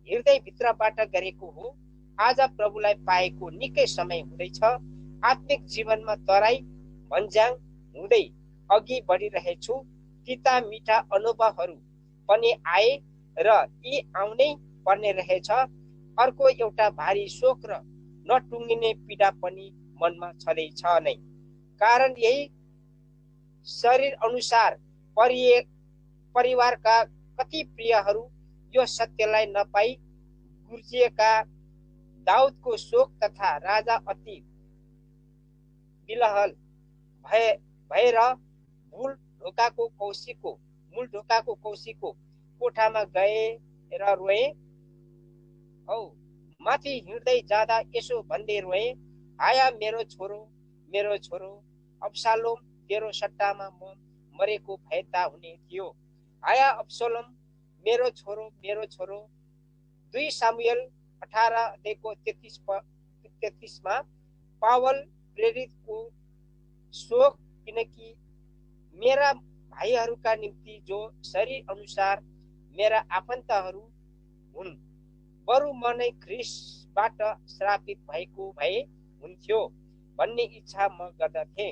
हृदयभित्रबाट गरेको हो। आज प्रभुलाई पाएको निकै समय हुँदैछ। आत्मिक जीवनमा तराई भन्ज्याङ हुँदै अघि बढिरहेछु। तिता मिठा अनुभवहरू पनि आए र यी आउनै पर्ने रहेछ। अर्को एउटा भारी शोक र नटुङ्गिने पीडा पनि मनमा छँदैछ नै, कारण यही शरीर अनुसार परिवारका कति प्रियहरू यो सत्यलाई नपाई गुर्जिएका। दाउदको शोक तथा राजा अति बिलहल भएर मूल ढोकाको कौशीको कोठामा गएर रोए। माथि हिँड्दै जाँदा यसो भन्दै रोए, आया मेरो छोरो अब्सालोम, तेरो सट्टामा म मरेको भए ताहुने थियो। आया अब्सलोम मेरो छोरो। 2 सामुएल 18:33 मा पावल प्रेरितको शोक, किनकि मेरा भाइहरूका निम्ति जो शरीर अनुसार मेरा आफन्तहरू हुन्, बरु म नै ख्रीष्टबाट श्रापित भएको भए हुन्थ्यो भन्ने इच्छा म गर्दथे।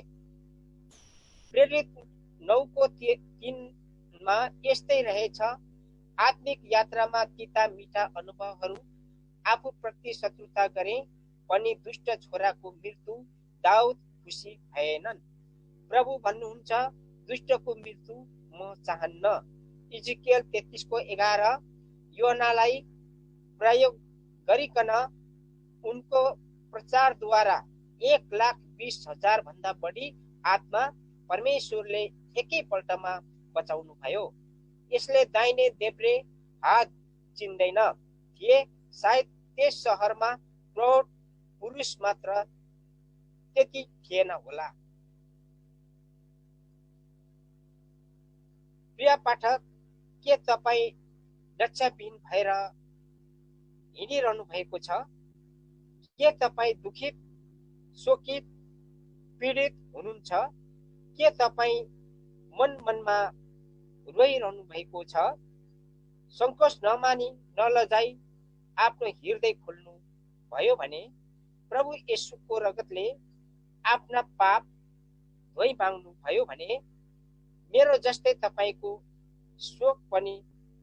प्रेरित 9:3 मा यस्तै रहेछ। आत्मिक यात्रामा तिता मिठा अनुभवहरू आफूप्रति शत्रुता गरे पनि दुष्ट छोराको मृत्यु दाउद खुसी भएनन्। प्रभु भन्नुहुन्छ, दुष्टको मृत्यु म चाहन्न। इजिकियल 33:11 योनालाई प्रयोग गरिकन उनको प्रचारद्वारा 1,20,000 भन्दा बढी आत्मा परमेश्वरले एकैपल्टमा बचाउनु भयो। यसले दाहिने देब्रे हात चिन्दैन थिए। सायद त्यस सहरमा प्रौढ पुरुष मात्र त्यति थिएन होला। प्रिय पाठक, के तपाईँ रक्षाविहीन भएर हिँडिरहनु भएको छ? के तपाईँ दुखित, शोकित, पीडित हुनुहुन्छ? के तपाईँ मनमा रोइरहनु भएको छ? सङ्कोच नमानी नलजाई आफ्नो हृदय खोल्नु भयो भने प्रभु येशूको रगतले आफ्ना पाप धोइ माग्नु भयो भने मेरो जस्तै तपाईँको शोक पनि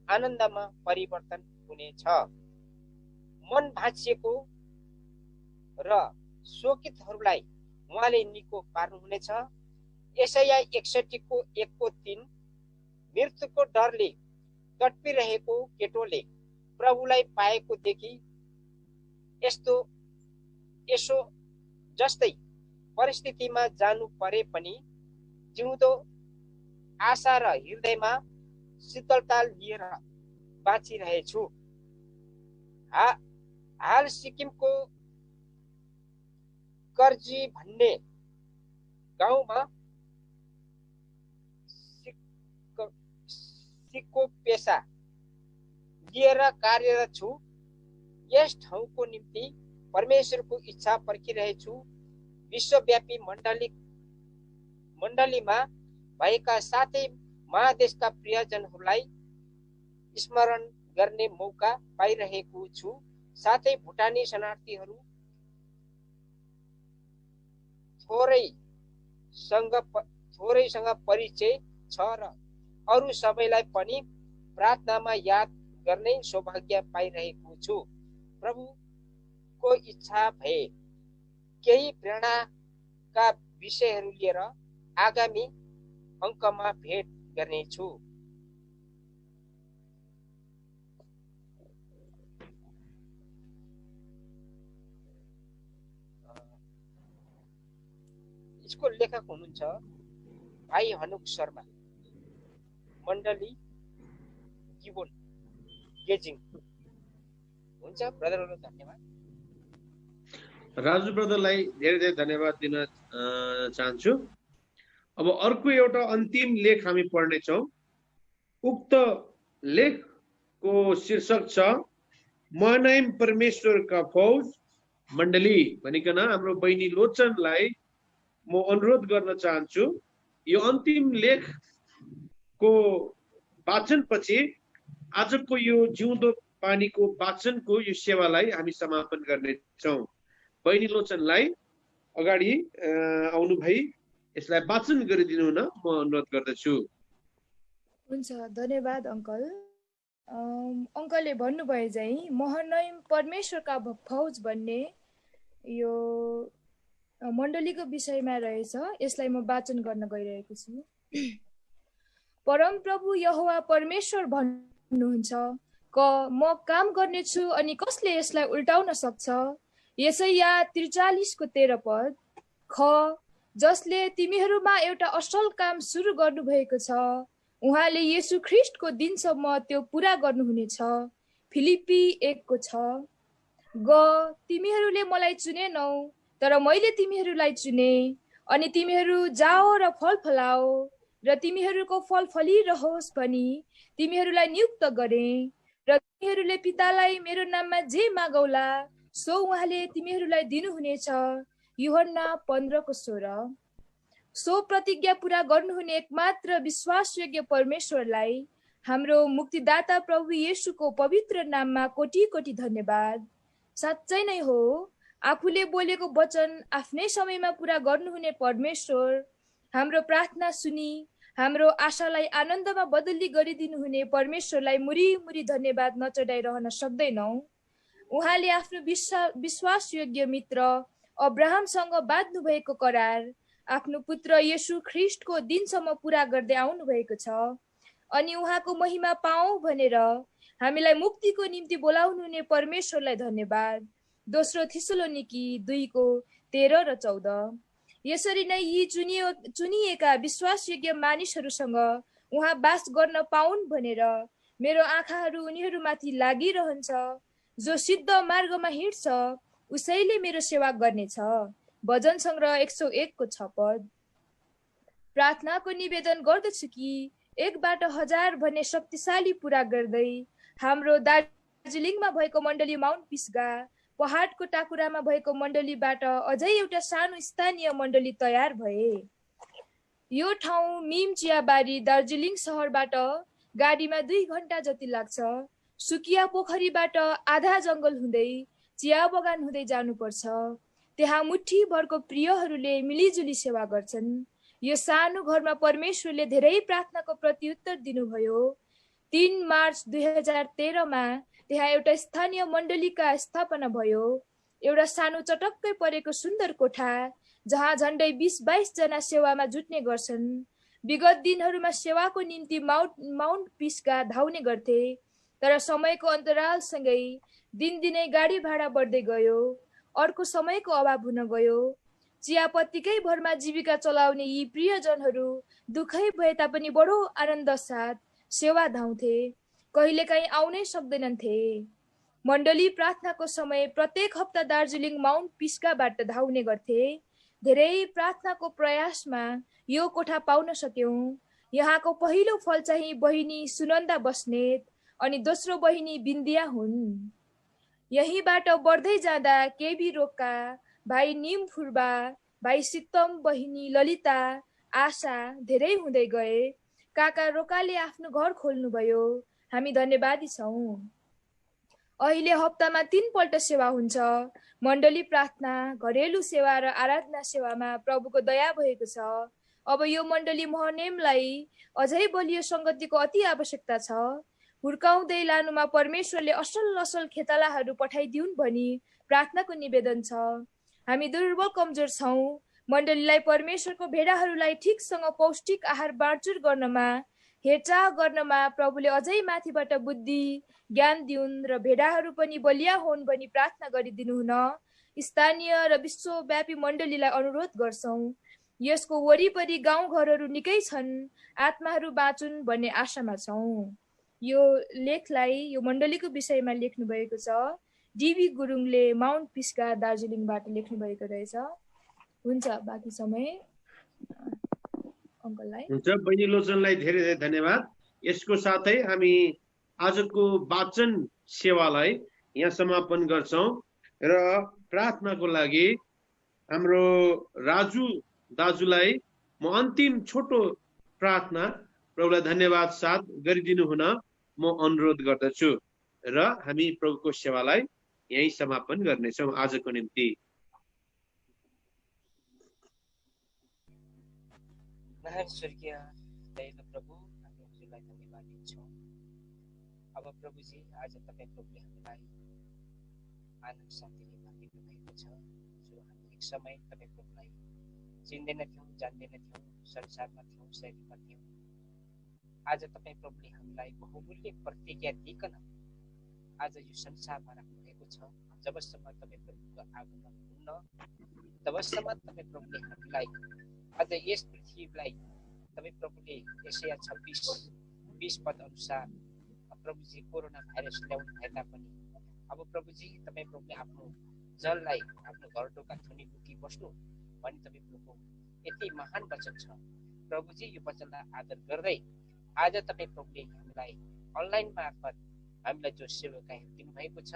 आनन्दमा परिवर्तन हुनेछ। मन भाँचिएको र शोकितहरूलाई उहाँले निको पार्नुहुनेछ। यशाया 61:1-3 मृत्युको डरले तडपिरहेको केटोले प्रभुलाई पाएको देखि यसो जस्तै परिस्थितिमा जानु परे पनि जिउँदो आशा र हृदयमा शीतलता लिएर बाँचिरहेछु। हाल सिक्किमको कर्जी भन्ने गाउँमा सिक्को पेसा लिएर कार्यरत छु। यस ठाउँको निम्ति परमेश्वरको इच्छा पर्खिरहेछु। विश्वव्यापी मण्डलिक मण्डलीमा भएका साथै महादेशका प्रियजनहरूलाई स्मरण गर्ने मौका पाइरहेको छु। साथै भुटानी शरणार्थीहरू थोरैसँग परिचय छ र अरू सबैलाई पनि प्रार्थनामा याद गर्ने सौभाग्य पाइरहेको छु। प्रभुको इच्छा भए केही प्रेरणाका विषयहरू लिएर आगामी अङ्कमा भेट गर्नेछु। यसको लेखक हुनुहुन्छ भाइ हनुक शर्मा, मण्डली गिबोन गेजिङ। हुन्छ ब्रदरहरू, धन्यवाद। राजु ब्रदरलाई धेरै धेरै धन्यवाद दिन चाहन्छु। अब अर्को एउटा अन्तिम लेख हामी पढ्नेछौँ। उक्त लेखको शीर्षक छ महानाइम परमेश्वरका फौज मण्डली भनिकन हाम्रो बहिनी लोचनलाई म अनुरोध गर्न चाहन्छु। यो अन्तिम लेखको वाचनपछि आजको यो जिउँदो पानीको वाचनको यो सेवालाई हामी समापन गर्नेछौँ। बहिनी लोचनलाई अगाडि आउनु भई यसलाई वाचन गरिदिनु हुन म अनुरोध गर्दछु। हुन्छ, धन्यवाद अङ्कल। अङ्कलले भन्नुभयो चाहिँ महानाइम परमेश्वरका फौज भन्ने यो मण्डलीको विषयमा रहेछ। यसलाई म वाचन गर्न गइरहेको छु। परम प्रभु यहोवा परमेश्वर भन्नुहुन्छ, म काम गर्नेछु अनि कसले यसलाई उल्टाउन सक्छ? यशाया 43 को 13 पद। जसले तिमीहरूमा एउटा असल काम सुरु गर्नुभएको छ, उहाँले येशू ख्रीष्टको दिनसम्म त्यो पुरा गर्नुहुनेछ। फिलिप्पी 1 को 6। तिमीहरूले मलाई चुनेनौ, तर मैले तिमीहरूलाई चुने, अनि तिमीहरू जाओ र फल फलाओ र तिमीहरूको फल फलिरहोस् भनी तिमीहरूलाई नियुक्त गरे। र तिमीहरूले पितालाई मेरो नाममा जे मागौला सो उहाँले तिमीहरूलाई दिनुहुनेछ। यूहन्ना 15 को 16। सो प्रतिज्ञा पूरा गर्नुहुने एकमात्र विश्वासयोग्य परमेश्वरलाई हाम्रो मुक्तिदाता प्रभु येशूको पवित्र नाममा कोटी कोटी धन्यवाद। साँच्चै नै हो, आफूले बोलेको वचन आफ्नै समयमा पूरा गर्नुहुने परमेश्वर हाम्रो प्रार्थना सुनि हाम्रो आशालाई आनन्दमा बदली गरिदिनुहुने परमेश्वरलाई मुरी मुरी धन्यवाद नचढाइरहन सक्दैनौ। उहाँले आफ्नो विश्वासयोग्य मित्र अब्राहमसँग बाँध्नु भएको करार आफ्नो पुत्र येशू ख्रीष्टको दिनसम्म पूरा गर्दै आउनु भएको छ। अनि उहाँको महिमा पाऊ भनेर हामीलाई मुक्तिको निम्ति बोलाउनु हुने परमेश्वरलाई धन्यवाद। दोस्रो थिस्सलोनिकी 2 को 13 र 14। यसरी नै यी चुनिएका विश्वासयोग्य मानिसहरूसँग उहाँ बास गर्न पाउन् भनेर मेरो आँखाहरू उनीहरूमाथि लागिरहन्छ। जो सिद्ध मार्गमा हिँड्छ उसैले मेरो सेवा गर्नेछ। भजन सङ्ग्रह 101 को 6 पद। प्रार्थनाको निवेदन गर्दछु कि 1/1000 भन्ने शक्तिशाली पूरा गर्दै हाम्रो दार्जिलिङमा भएको मण्डली माउन्ट पिस्गा, पहाडको टाकुरामा भएको मण्डलीबाट अझै एउटा सानो स्थानीय मण्डली तयार भए। यो ठाउँ मिम चियाबारी दार्जिलिङ शहरबाट गाडीमा 2 घण्टा जति लाग्छ। सुकिया पोखरीबाट आधा जङ्गल हुँदै चिया बगान हुँदै जानुपर्छ। त्यहाँ मुठी भरको प्रियहरूले मिलिजुली सेवा गर्छन्। यो सानो घरमा परमेश्वरले धेरै प्रार्थनाको प्रत्युत्तर दिनुभयो। 3 मार्च 2013 मा त्यहाँ एउटा स्थानीय मण्डलीका स्थापना भयो। एउटा सानो चटक्कै परेको सुन्दर कोठा जहाँ झन्डै 20-22 जना सेवामा जुट्ने गर्छन्। विगत दिनहरूमा सेवाको निम्ति माउन्ट पिस्गा धाउने गर्थे, तर समयको अन्तरालसँगै दिनदिनै गाडी भाडा बढ्दै गयो। अर्को समयको अभाव हुन गयो। चियापत्तीकै भरमा जीविका चलाउने यी प्रियजनहरू दुखै भए तापनि बडो आनन्द साथ सेवा धाउँथे। कहिलेकाहीँ आउनै सक्दैनथे। मण्डली प्रार्थनाको समय प्रत्येक हप्ता दार्जिलिङ माउन्ट पिस्गाबाट धाउने गर्थे। धेरै प्रार्थनाको प्रयासमा यो कोठा पाउन सक्यौं। यहाँको पहिलो फल चाहिँ बहिनी सुनन्दा बस्नेत अनि दोस्रो बहिनी बिन्दिया हुन्। यहीँबाट बढ्दै जाँदा केबी रोक्का, भाइ निम फुर्बा, भाइ सित्तम, बहिनी ललिता आशा धेरै हुँदै गए। काका रोकाले आफ्नो घर खोल्नुभयो। हामी धन्यवादी छौँ। अहिले हप्तामा 3 पल्ट सेवा हुन्छ। मण्डली प्रार्थना, घरेलु सेवा र आराधना सेवामा प्रभुको दया भएको छ। अब यो मण्डली महनेमलाई अझै बलियो संगतिको अति आवश्यकता छ। हुर्काउँदै लानुमा परमेश्वरले असल असल खेतालाहरू पठाइदिउन् भनी प्रार्थनाको निवेदन छ। हामी दुर्बल कमजोर छौँ। मण्डलीलाई परमेश्वरको भेडाहरूलाई ठिकसँग पौष्टिक आहार बाँडचुँड गर्नमा, हेरचाह गर्नमा प्रभुले अझै माथिबाट बुद्धि ज्ञान दिउन् र भेडाहरू पनि बलिया होन् भनी प्रार्थना गरिदिनु हुन स्थानीय र विश्वव्यापी मण्डलीलाई अनुरोध गर्छौँ। यसको वरिपरि गाउँघरहरू निकै छन्। आत्माहरू बाँचुन् भन्ने आशामा छौँ। यो लेखलाई यो मण्डलीको विषयमा लेख्नु भएको छ। डिबी गुरुङले माउन्ट पिस्का दार्जिलिङबाट लेख्नु भएको रहेछ। हुन्छ, बाँकी समय अङ्कललाई। हुन्छ, बहिनी लोचनलाई धेरै धेरै धन्यवाद। यसको साथै हामी आजको वाचन सेवालाई यहाँ समापन गर्छौँ र प्रार्थनाको लागि हाम्रो राजु दाजुलाई म अन्तिम छोटो प्रार्थना प्रभुलाई धन्यवाद साथ गरिदिनु हुन म अनुरोध गर्दछु र हामी प्रभुको सेवालाई यही समापन गर्नेछौँ आजको निम्ति। महान स्वर्गीय दयालु प्रभु, हामी हजुरलाई धन्यवाद दिन्छौँ। अब प्रभुजी, आज तपाईँ प्रभुले हामीलाई आनन्द शान्तिले भरिदिनु भएको छ। जो हामी एक समय तपाईँ प्रभुलाई चिन्दैन थियौँ, जान्दैन थियौँ, संसारमा थियौँ, शरीरमा थियौँ। आज तपाईँ प्रभुले हामीलाई बहुमूल्य प्रतिज्ञा दिइकन आज यो संसारमा राख्नु भएको छ। जबसम्म तपाईँ प्रभुको आगमन हुन्न तबसम्म तपाईँ प्रभुले हामीलाई आज यस पृथ्वीलाई तपाईँ प्रभुले यशाया 26:20 पद अनुसार प्रभुजी कोरोना भाइरस ल्याउनु भए तापनि अब प्रभुजी तपाईँ प्रभुले आफ्नो जललाई आफ्नो घर ढोका थुनी लुकी बस्नु भनी तपाईँ प्रभुको यति महान वचन छ। प्रभुजी, यो वचनलाई आदर गर्दै आज तपाईँ प्रभुले हामीलाई अनलाइन मार्फत हामीलाई जो सेवाकाहरू दिनुभएको छ,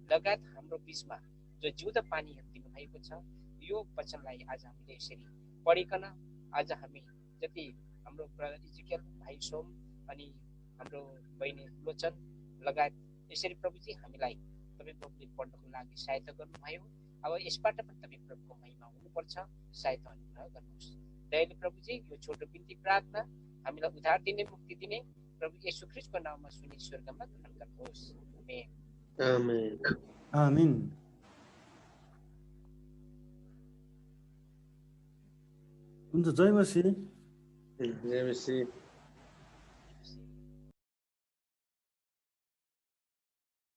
लगायत हाम्रो बिचमा जो जिउँदो पानीहरू दिनुभएको छ, यो वचनलाई आज हामीले यसरी पढिकन आज हामी जति हाम्रो ब्रदर इजिकेल भाइ सोम अनि हाम्रो बहिनी लोचन लगायत यसरी प्रभुजी हामीलाई तपाईँ प्रभुले पढ्नको लागि सहायता गर्नुभयो। अब यसबाट पनि तपाईँ प्रभुको महिमा हुनुपर्छ, सहायता अनुग्रह गर्नुहोस्। दयालु प्रभुजी, यो छोटो बिन्ती प्रार्थना हामीलाई उद्धार दिने, मुक्ति दिने प्रभु येशू ख्रीष्टको नाममा सुनि स्वर्गमा ग्रहण गर्नुहोस्। आमेन। आमेन। आमीन। हुन्छ, जय मसी। जय मसी।